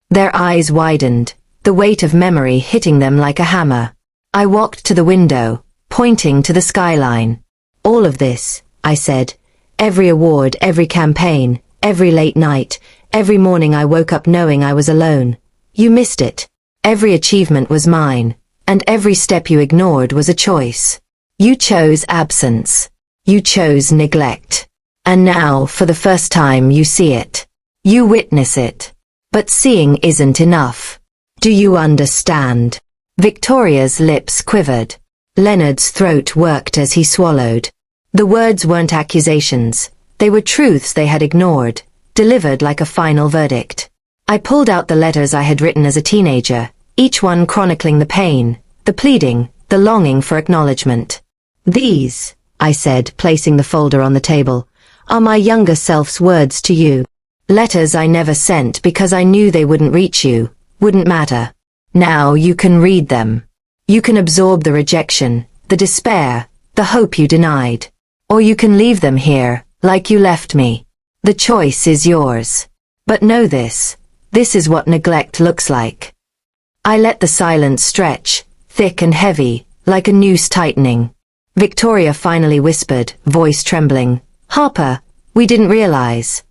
Speaker 1: Their eyes widened, the weight of memory hitting them like a hammer. I walked to the window, pointing to the skyline. All of this, I said. Every award, every campaign, every late night, every morning I woke up knowing I was alone. You missed it. Every achievement was mine, and every step you ignored was a choice. You chose absence. You chose neglect. And now, for the first time, you see it. You witness it. But seeing isn't enough. Do you understand? Victoria's lips quivered. Leonard's throat worked as he swallowed. The words weren't accusations. They were truths they had ignored, delivered like a final verdict. I pulled out the letters I had written as a teenager, each one chronicling the pain, the pleading, the longing for acknowledgement. These, I said, placing the folder on the table, are my younger self's words to you. Letters I never sent because I knew they wouldn't reach you, wouldn't matter. Now you can read them. You can absorb the rejection, the despair, the hope you denied. Or you can leave them here, like you left me. The choice is yours. But know this. This is what neglect looks like. I let the silence stretch, thick and heavy, like a noose tightening. Victoria finally whispered, voice trembling, "Harper, we didn't realize."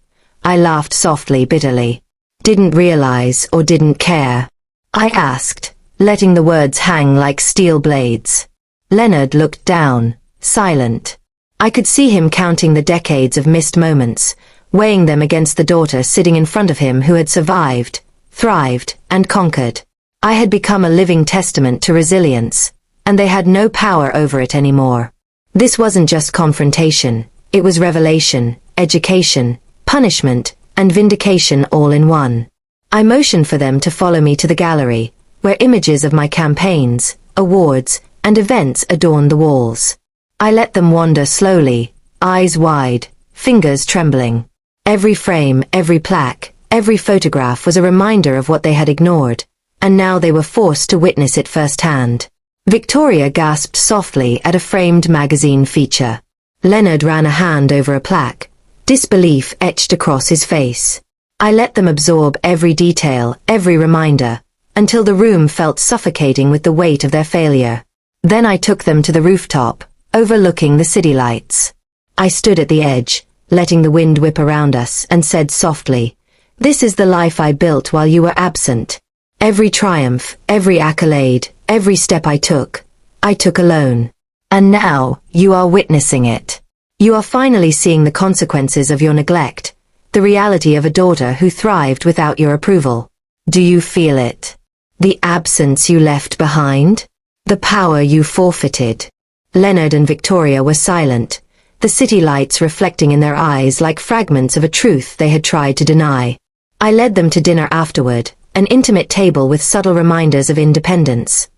Speaker 1: I laughed softly, bitterly. Didn't realize or didn't care? I asked, letting the words hang like steel blades. Leonard looked down, silent. I could see him counting the decades of missed moments, weighing them against the daughter sitting in front of him who had survived, thrived, and conquered. I had become a living testament to resilience, and they had no power over it anymore. This wasn't just confrontation, it was revelation, education, punishment, and vindication all in one. I motioned for them to follow me to the gallery, where images of my campaigns, awards, and events adorned the walls. I let them wander slowly, eyes wide, fingers trembling. Every frame, every plaque, every photograph was a reminder of what they had ignored, and now they were forced to witness it firsthand. Victoria gasped softly at a framed magazine feature. Leonard ran a hand over a plaque, disbelief etched across his face. I let them absorb every detail, every reminder, until the room felt suffocating with the weight of their failure. Then I took them to the rooftop, overlooking the city lights. I stood at the edge, letting the wind whip around us, and said softly, "This is the life I built while you were absent. Every triumph, every accolade, every step I took alone. And now, you are witnessing it. You are finally seeing the consequences of your neglect, the reality of a daughter who thrived without your approval. Do you feel it? The absence you left behind? The power you forfeited?" Leonard and Victoria were silent, the city lights reflecting in their eyes like fragments of a truth they had tried to deny. I led them to dinner afterward, an intimate table with subtle reminders of independence.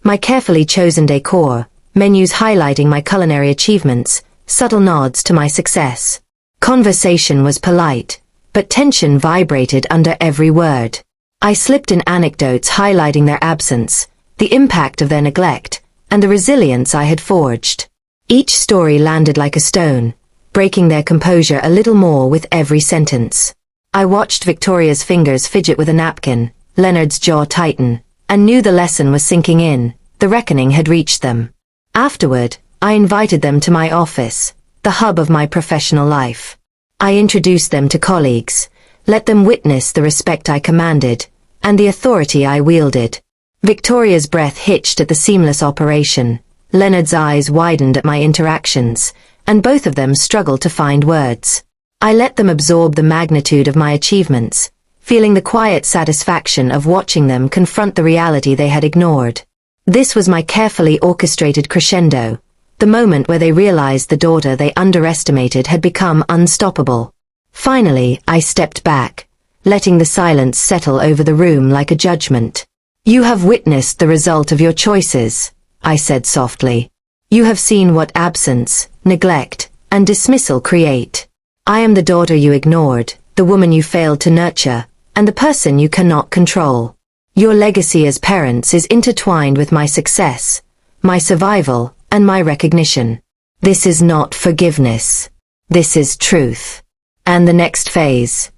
Speaker 1: My carefully chosen decor, menus highlighting my culinary achievements, subtle nods to my success. Conversation was polite, but tension vibrated under every word. I slipped in anecdotes highlighting their absence, the impact of their neglect, and the resilience I had forged. Each story landed like a stone, breaking their composure a little more with every sentence. I watched Victoria's fingers fidget with a napkin, Leonard's jaw tighten, and knew the lesson was sinking in, the reckoning had reached them. Afterward, I invited them to my office, the hub of my professional life. I introduced them to colleagues, let them witness the respect I commanded, and the authority I wielded. Victoria's breath hitched at the seamless operation, Leonard's eyes widened at my interactions, and both of them struggled to find words. I let them absorb the magnitude of my achievements, feeling the quiet satisfaction of watching them confront the reality they had ignored. This was my carefully orchestrated crescendo, the moment where they realized the daughter they underestimated had become unstoppable. Finally, I stepped back, letting the silence settle over the room like a judgment. "You have witnessed the result of your choices," I said softly. "You have seen what absence, neglect, and dismissal create. I am the daughter you ignored, the woman you failed to nurture, and the person you cannot control. Your legacy as parents is intertwined with my success, my survival, and my recognition. This is not forgiveness. This is truth. And the next phase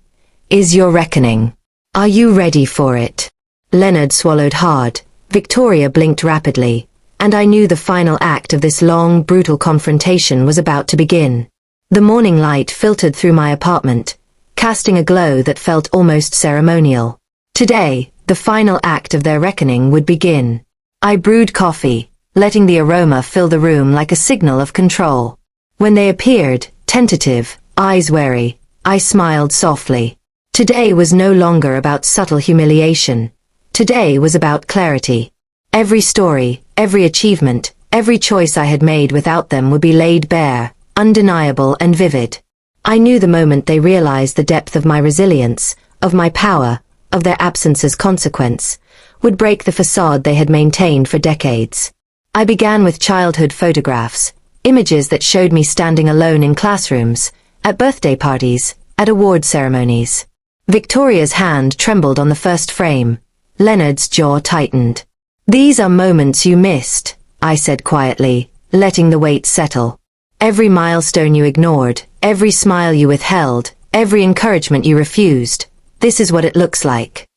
Speaker 1: is your reckoning. Are you ready for it?" Leonard swallowed hard. Victoria blinked rapidly, and I knew the final act of this long, brutal confrontation was about to begin. The morning light filtered through my apartment, casting a glow that felt almost ceremonial. Today, the final act of their reckoning would begin. I brewed coffee, letting the aroma fill the room like a signal of control. When they appeared, tentative, eyes wary, I smiled softly. Today was no longer about subtle humiliation. Today was about clarity. Every story, every achievement, every choice I had made without them would be laid bare, undeniable and vivid. I knew the moment they realized the depth of my resilience, of my power, of their absence's consequence, would break the facade they had maintained for decades. I began with childhood photographs, images that showed me standing alone in classrooms, at birthday parties, at award ceremonies. Victoria's hand trembled on the first frame. Leonard's jaw tightened. "These are moments you missed," I said quietly, letting the weight settle. "Every milestone you ignored, every smile you withheld, every encouragement you refused, this is what it looks like."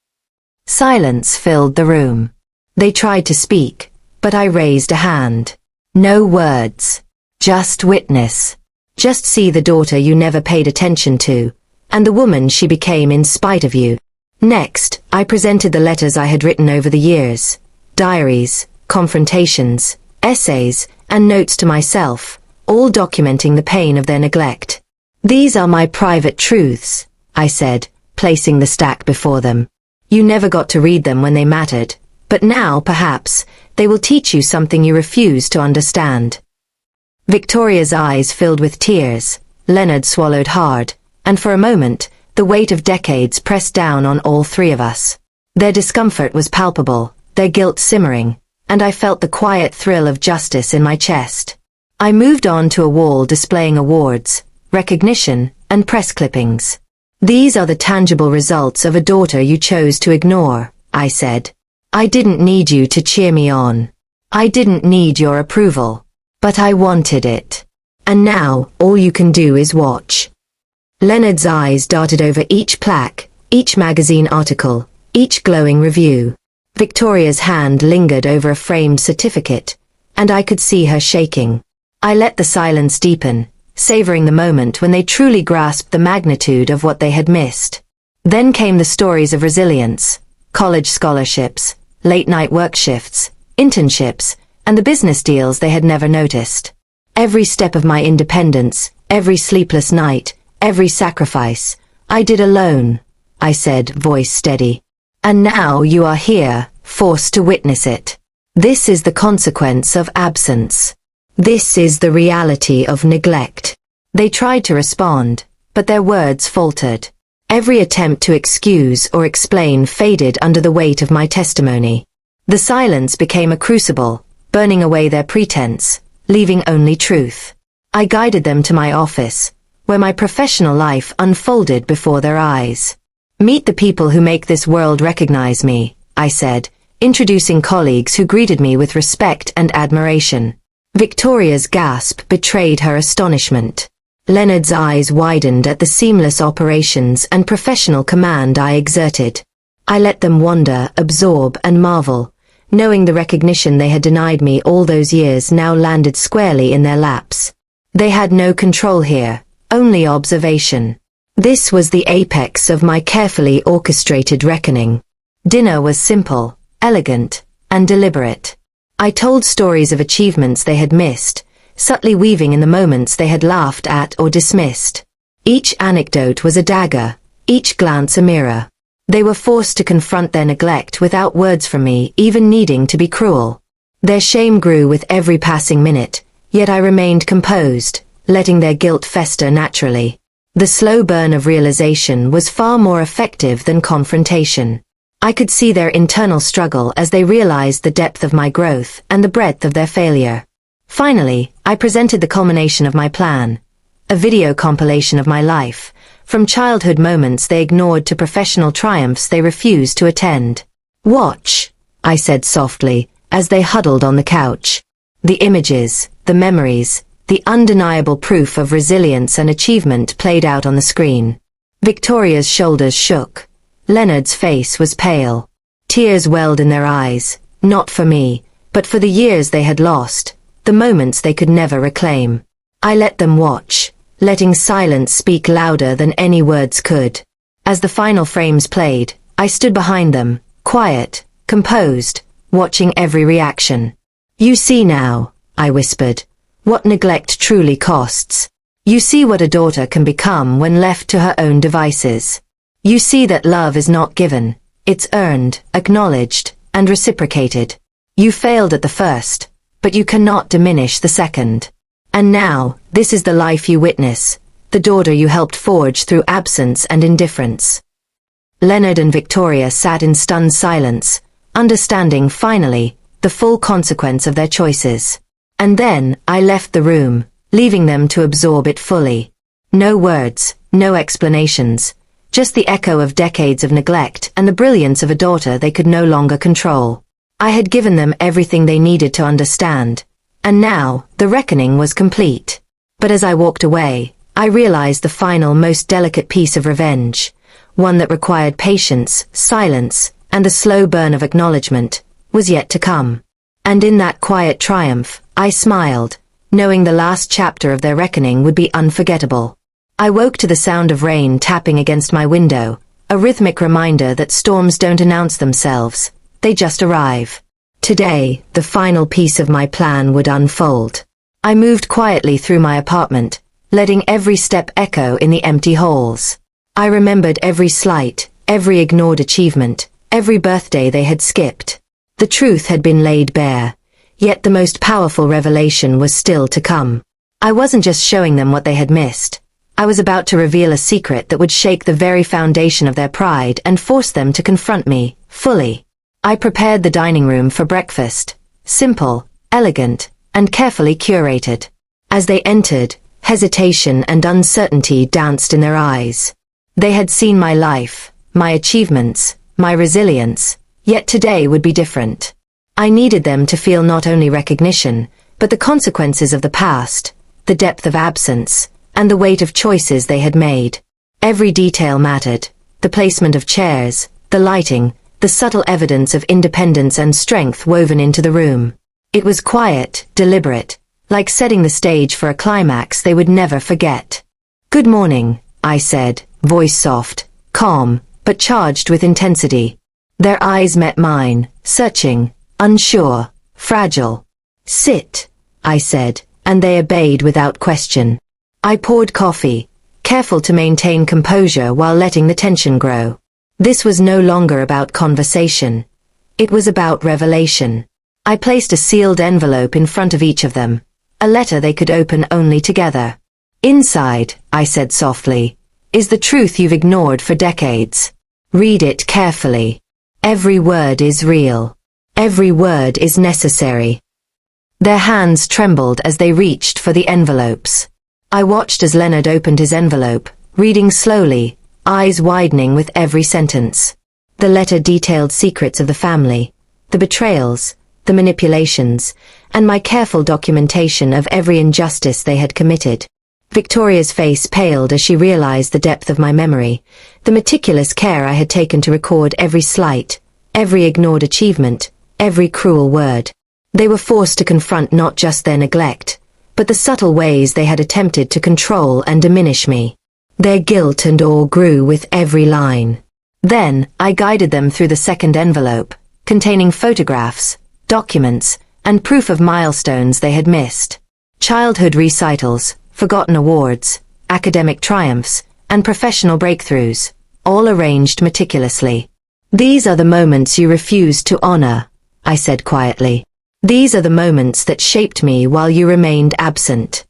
Speaker 1: Silence filled the room. They tried to speak, but I raised a hand. No words. Just witness. Just see the daughter you never paid attention to, and the woman she became in spite of you. Next, I presented the letters I had written over the years. Diaries, confrontations, essays, and notes to myself, all documenting the pain of their neglect. "These are my private truths," I said, placing the stack before them. "You never got to read them when they mattered, but now, perhaps, they will teach you something you refuse to understand." Victoria's eyes filled with tears. Leonard swallowed hard, and for a moment, the weight of decades pressed down on all three of us. Their discomfort was palpable, their guilt simmering, and I felt the quiet thrill of justice in my chest. I moved on to a wall displaying awards, recognition, and press clippings. "These are the tangible results of a daughter you chose to ignore," I said. "I didn't need you to cheer me on. I didn't need your approval. But I wanted it. And now, all you can do is watch." Leonard's eyes darted over each plaque, each magazine article, each glowing review. Victoria's hand lingered over a framed certificate, and I could see her shaking. I let the silence deepen, savoring the moment when they truly grasped the magnitude of what they had missed. Then came the stories of resilience, college scholarships, late-night work shifts, internships, and the business deals they had never noticed. Every step of my independence, every sleepless night, every sacrifice, I did alone, I said, voice steady. And now you are here, forced to witness it. This is the consequence of absence. This is the reality of neglect. They tried to respond, but their words faltered. Every attempt to excuse or explain faded under the weight of my testimony. The silence became a crucible, burning away their pretense, leaving only truth. I guided them to my office, where my professional life unfolded before their eyes. "Meet the people who make this world recognize me," I said, introducing colleagues who greeted me with respect and admiration. Victoria's gasp betrayed her astonishment. Leonard's eyes widened at the seamless operations and professional command I exerted. I let them wonder, absorb, and marvel, knowing the recognition they had denied me all those years now landed squarely in their laps. They had no control here, only observation. This was the apex of my carefully orchestrated reckoning. Dinner was simple, elegant, and deliberate. I told stories of achievements they had missed, subtly weaving in the moments they had laughed at or dismissed. Each anecdote was a dagger, each glance a mirror. They were forced to confront their neglect without words from me even needing to be cruel. Their shame grew with every passing minute, yet I remained composed, letting their guilt fester naturally. The slow burn of realization was far more effective than confrontation. I could see their internal struggle as they realized the depth of my growth and the breadth of their failure. Finally, I presented the culmination of my plan, a video compilation of my life, from childhood moments they ignored to professional triumphs they refused to attend. "Watch," I said softly, as they huddled on the couch. The images, the memories, the undeniable proof of resilience and achievement played out on the screen. Victoria's shoulders shook. Leonard's face was pale. Tears welled in their eyes, not for me, but for the years they had lost, the moments they could never reclaim. I let them watch, letting silence speak louder than any words could. As the final frames played, I stood behind them, quiet, composed, watching every reaction. "You see now," I whispered, "what neglect truly costs. You see what a daughter can become when left to her own devices. You see that love is not given, it's earned, acknowledged, and reciprocated. You failed at the first, but you cannot diminish the second. And now, this is the life you witness, the daughter you helped forge through absence and indifference." Leonard and Victoria sat in stunned silence, understanding, finally, the full consequence of their choices. And then, I left the room, leaving them to absorb it fully. No words, no explanations, just the echo of decades of neglect and the brilliance of a daughter they could no longer control. I had given them everything they needed to understand, and now, the reckoning was complete. But as I walked away, I realized the final, most delicate piece of revenge, one that required patience, silence, and the slow burn of acknowledgement, was yet to come. And in that quiet triumph, I smiled, knowing the last chapter of their reckoning would be unforgettable. I woke to the sound of rain tapping against my window, a rhythmic reminder that storms don't announce themselves, they just arrive. Today, the final piece of my plan would unfold. I moved quietly through my apartment, letting every step echo in the empty halls. I remembered every slight, every ignored achievement, every birthday they had skipped. The truth had been laid bare, yet the most powerful revelation was still to come. I wasn't just showing them what they had missed. I was about to reveal a secret that would shake the very foundation of their pride and force them to confront me, fully. I prepared the dining room for breakfast, simple, elegant, and carefully curated. As they entered, hesitation and uncertainty danced in their eyes. They had seen my life, my achievements, my resilience, yet today would be different. I needed them to feel not only recognition, but the consequences of the past, the depth of absence, and the weight of choices they had made. Every detail mattered, the placement of chairs, the lighting, the subtle evidence of independence and strength woven into the room. It was quiet, deliberate, like setting the stage for a climax they would never forget. "Good morning," I said, voice soft, calm, but charged with intensity. Their eyes met mine, searching, unsure, fragile. "Sit," I said, and they obeyed without question. I poured coffee, careful to maintain composure while letting the tension grow. This was no longer about conversation. It was about revelation. I placed a sealed envelope in front of each of them, a letter they could open only together. "Inside," I said softly, "is the truth you've ignored for decades. Read it carefully. Every word is real. Every word is necessary." Their hands trembled as they reached for the envelopes. I watched as Leonard opened his envelope, reading slowly, eyes widening with every sentence. The letter detailed secrets of the family, the betrayals, the manipulations, and my careful documentation of every injustice they had committed. Victoria's face paled as she realized the depth of my memory, the meticulous care I had taken to record every slight, every ignored achievement, every cruel word. They were forced to confront not just their neglect, but the subtle ways they had attempted to control and diminish me. Their guilt and awe grew with every line. Then, I guided them through the second envelope, containing photographs, documents, and proof of milestones they had missed. Childhood recitals, forgotten awards, academic triumphs, and professional breakthroughs, all arranged meticulously. "These are the moments you refused to honor," I said quietly. "These are the moments that shaped me while you remained absent."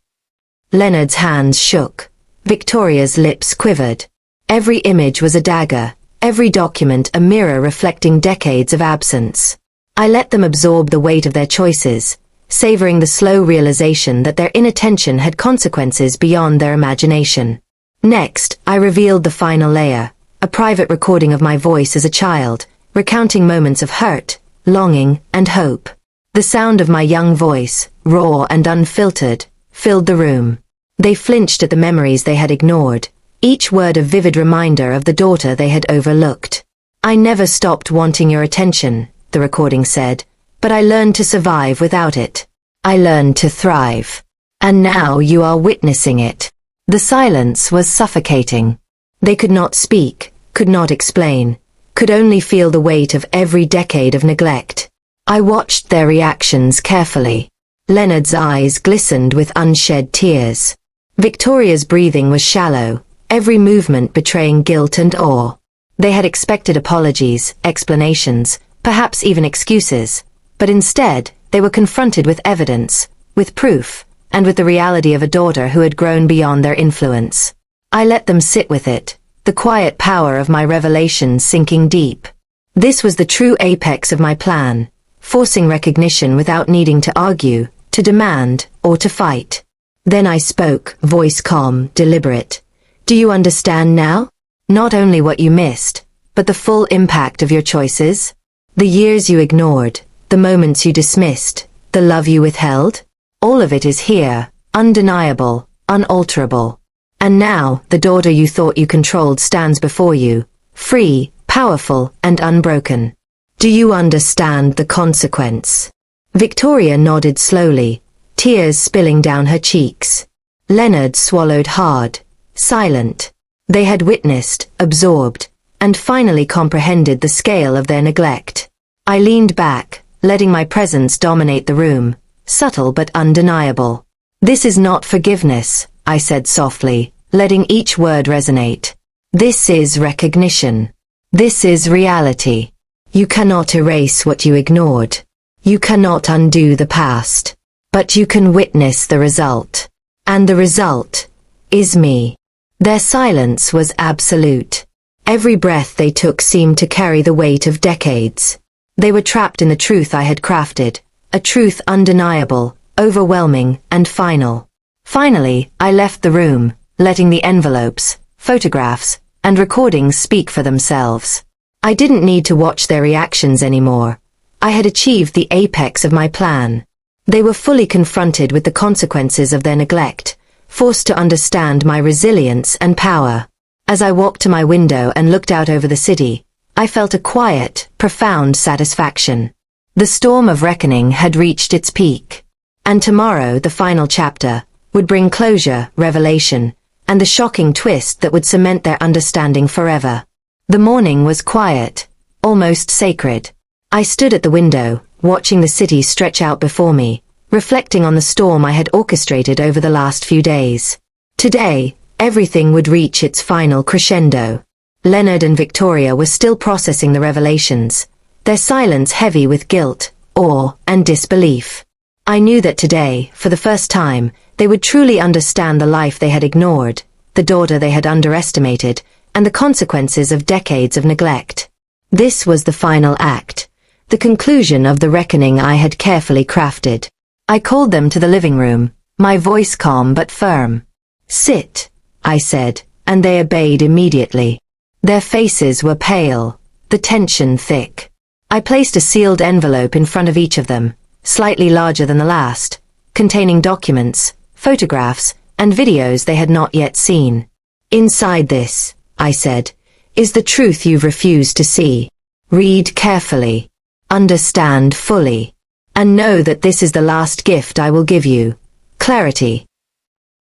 Speaker 1: Leonard's hands shook. Victoria's lips quivered. Every image was a dagger, every document a mirror reflecting decades of absence. I let them absorb the weight of their choices, savoring the slow realization that their inattention had consequences beyond their imagination. Next, I revealed the final layer, a private recording of my voice as a child, recounting moments of hurt, longing, and hope. The sound of my young voice, raw and unfiltered, filled the room. They flinched at the memories they had ignored, each word a vivid reminder of the daughter they had overlooked. "I never stopped wanting your attention," the recording said, but I learned to survive without it. I learned to thrive. And now you are witnessing it. The silence was suffocating. They could not speak, could not explain, could only feel the weight of every decade of neglect. I watched their reactions carefully. Leonard's eyes glistened with unshed tears. Victoria's breathing was shallow, every movement betraying guilt and awe. They had expected apologies, explanations, perhaps even excuses, but instead, they were confronted with evidence, with proof, and with the reality of a daughter who had grown beyond their influence. I let them sit with it, the quiet power of my revelations sinking deep. This was the true apex of my plan, forcing recognition without needing to argue, to demand, or to fight. Then I spoke, voice calm, deliberate. Do you understand now? Not only what you missed, but the full impact of your choices? The years you ignored, the moments you dismissed, the love you withheld? All of it is here, undeniable, unalterable. And now, the daughter you thought you controlled stands before you, free, powerful, and unbroken. Do you understand the consequence? Victoria nodded slowly, tears spilling down her cheeks. Leonard swallowed hard, silent. They had witnessed, absorbed, and finally comprehended the scale of their neglect. I leaned back, letting my presence dominate the room, subtle but undeniable. This is not forgiveness, I said softly, letting each word resonate. This is recognition. This is reality. You cannot erase what you ignored. You cannot undo the past. But you can witness the result. And the result is me. Their silence was absolute. Every breath they took seemed to carry the weight of decades. They were trapped in the truth I had crafted, a truth undeniable, overwhelming, and final. Finally, I left the room, letting the envelopes, photographs, and recordings speak for themselves. I didn't need to watch their reactions anymore. I had achieved the apex of my plan. They were fully confronted with the consequences of their neglect, forced to understand my resilience and power. As I walked to my window and looked out over the city, I felt a quiet, profound satisfaction. The storm of reckoning had reached its peak. And tomorrow, the final chapter, would bring closure, revelation, and the shocking twist that would cement their understanding forever. The morning was quiet, almost sacred. I stood at the window, watching the city stretch out before me, reflecting on the storm I had orchestrated over the last few days. Today, everything would reach its final crescendo. Leonard and Victoria were still processing the revelations, their silence heavy with guilt, awe, and disbelief. I knew that today, for the first time, they would truly understand the life they had ignored, the daughter they had underestimated, and the consequences of decades of neglect. This was the final act, the conclusion of the reckoning I had carefully crafted. I called them to the living room, my voice calm but firm. "Sit," I said, and they obeyed immediately. Their faces were pale, the tension thick. I placed a sealed envelope in front of each of them, slightly larger than the last, containing documents, photographs, and videos they had not yet seen. "Inside this," I said, "is the truth you've refused to see. Read carefully, understand fully, and know that this is the last gift I will give you, clarity."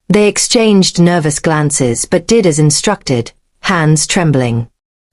Speaker 1: They exchanged nervous glances but did as instructed, hands trembling.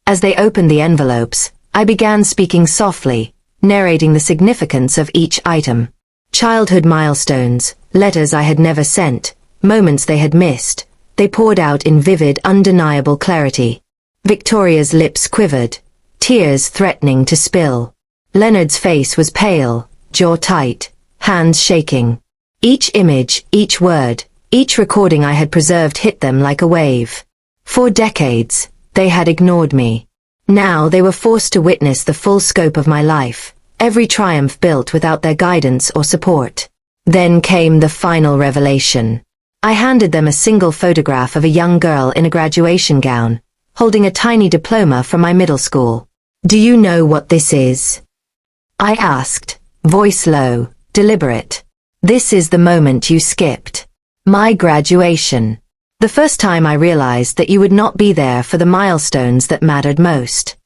Speaker 1: As they opened the envelopes, I began speaking softly, narrating the significance of each item. Childhood milestones, letters I had never sent, moments they had missed, they poured out in vivid, undeniable clarity. Victoria's lips quivered, tears threatening to spill. Leonard's face was pale, jaw tight, hands shaking. Each image, each word, each recording I had preserved hit them like a wave. For decades, they had ignored me. Now they were forced to witness the full scope of my life, every triumph built without their guidance or support. Then came the final revelation. I handed them a single photograph of a young girl in a graduation gown, holding a tiny diploma from my middle school. "Do you know what this is?" I asked, voice low, deliberate. "This is the moment you skipped. My graduation. The first time I realized that you would not be there for the milestones that mattered most."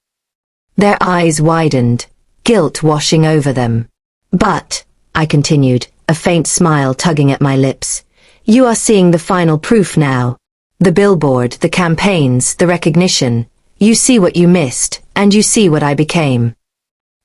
Speaker 1: Their eyes widened, guilt washing over them. But, I continued, a faint smile tugging at my lips, you are seeing the final proof now. The billboard, the campaigns, the recognition. You see what you missed, and you see what I became.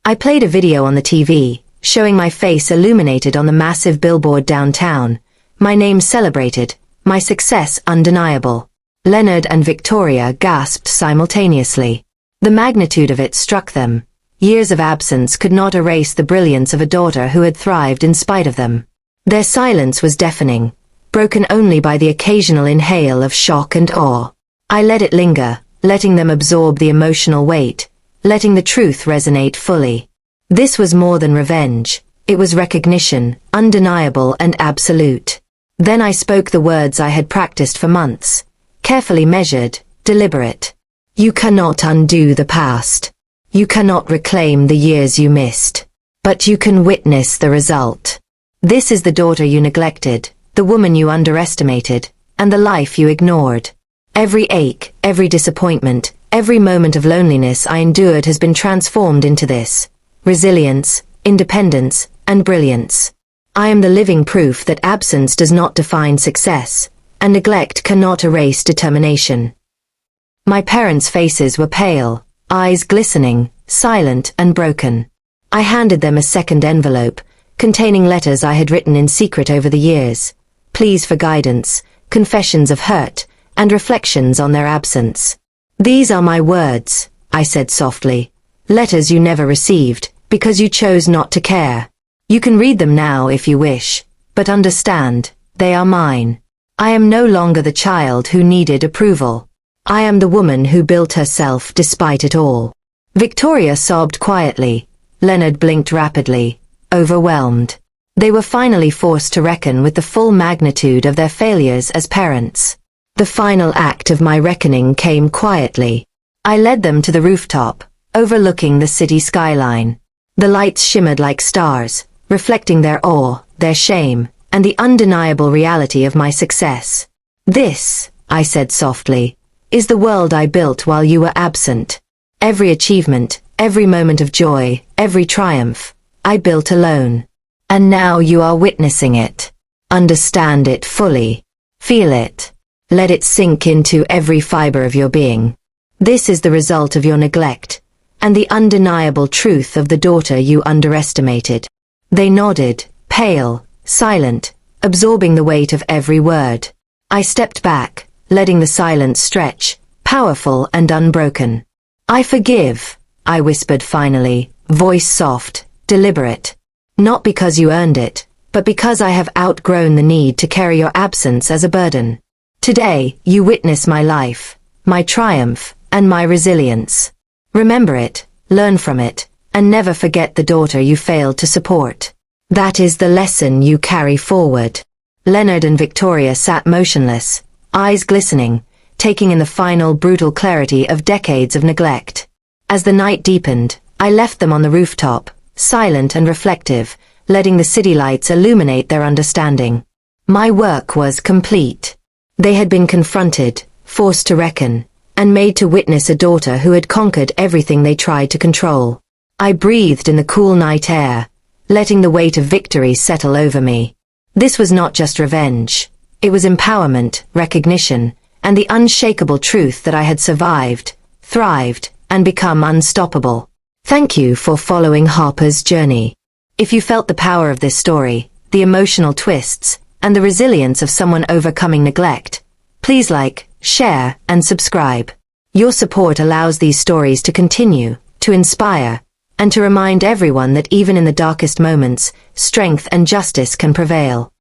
Speaker 1: I played a video on the TV, showing my face illuminated on the massive billboard downtown, my name celebrated, my success undeniable. Leonard and Victoria gasped simultaneously. The magnitude of it struck them. Years of absence could not erase the brilliance of a daughter who had thrived in spite of them. Their silence was deafening, broken only by the occasional inhale of shock and awe. I let it linger, letting them absorb the emotional weight, letting the truth resonate fully. This was more than revenge. It was recognition, undeniable and absolute. Then I spoke the words I had practiced for months, carefully measured, deliberate. You cannot undo the past. You cannot reclaim the years you missed. But you can witness the result. This is the daughter you neglected, the woman you underestimated, and the life you ignored. Every ache, every disappointment, every moment of loneliness I endured has been transformed into this. Resilience, independence, and brilliance. I am the living proof that absence does not define success, and neglect cannot erase determination. My parents' faces were pale, eyes glistening, silent and broken. I handed them a second envelope, containing letters I had written in secret over the years, pleas for guidance, confessions of hurt, and reflections on their absence. These are my words, I said softly. Letters you never received, because you chose not to care. You can read them now if you wish, but understand, they are mine. I am no longer the child who needed approval. I am the woman who built herself despite it all. Victoria sobbed quietly. Leonard blinked rapidly, overwhelmed. They were finally forced to reckon with the full magnitude of their failures as parents. The final act of my reckoning came quietly. I led them to the rooftop, overlooking the city skyline. The lights shimmered like stars, reflecting their awe, their shame, and the undeniable reality of my success. This, I said softly, is the world I built while you were absent. Every achievement, every moment of joy, every triumph, I built alone. And now you are witnessing it. Understand it fully. Feel it. Let it sink into every fiber of your being. This is the result of your neglect, and the undeniable truth of the daughter you underestimated. They nodded, pale, silent, absorbing the weight of every word. I stepped back, letting the silence stretch, powerful and unbroken. I forgive, I whispered finally, voice soft, deliberate. Not because you earned it, but because I have outgrown the need to carry your absence as a burden. Today, you witness my life, my triumph, and my resilience. Remember it, learn from it, and never forget the daughter you failed to support. That is the lesson you carry forward. Leonard and Victoria sat motionless, eyes glistening, taking in the final brutal clarity of decades of neglect. As the night deepened, I left them on the rooftop, silent and reflective, letting the city lights illuminate their understanding. My work was complete. They had been confronted, forced to reckon, and made to witness a daughter who had conquered everything they tried to control. I breathed in the cool night air, letting the weight of victory settle over me. This was not just revenge. It was empowerment, recognition, and the unshakable truth that I had survived, thrived, and become unstoppable. Thank you for following Harper's journey. If you felt the power of this story, the emotional twists, and the resilience of someone overcoming neglect, please like, share, and subscribe. Your support allows these stories to continue, to inspire, and to remind everyone that even in the darkest moments, strength and justice can prevail.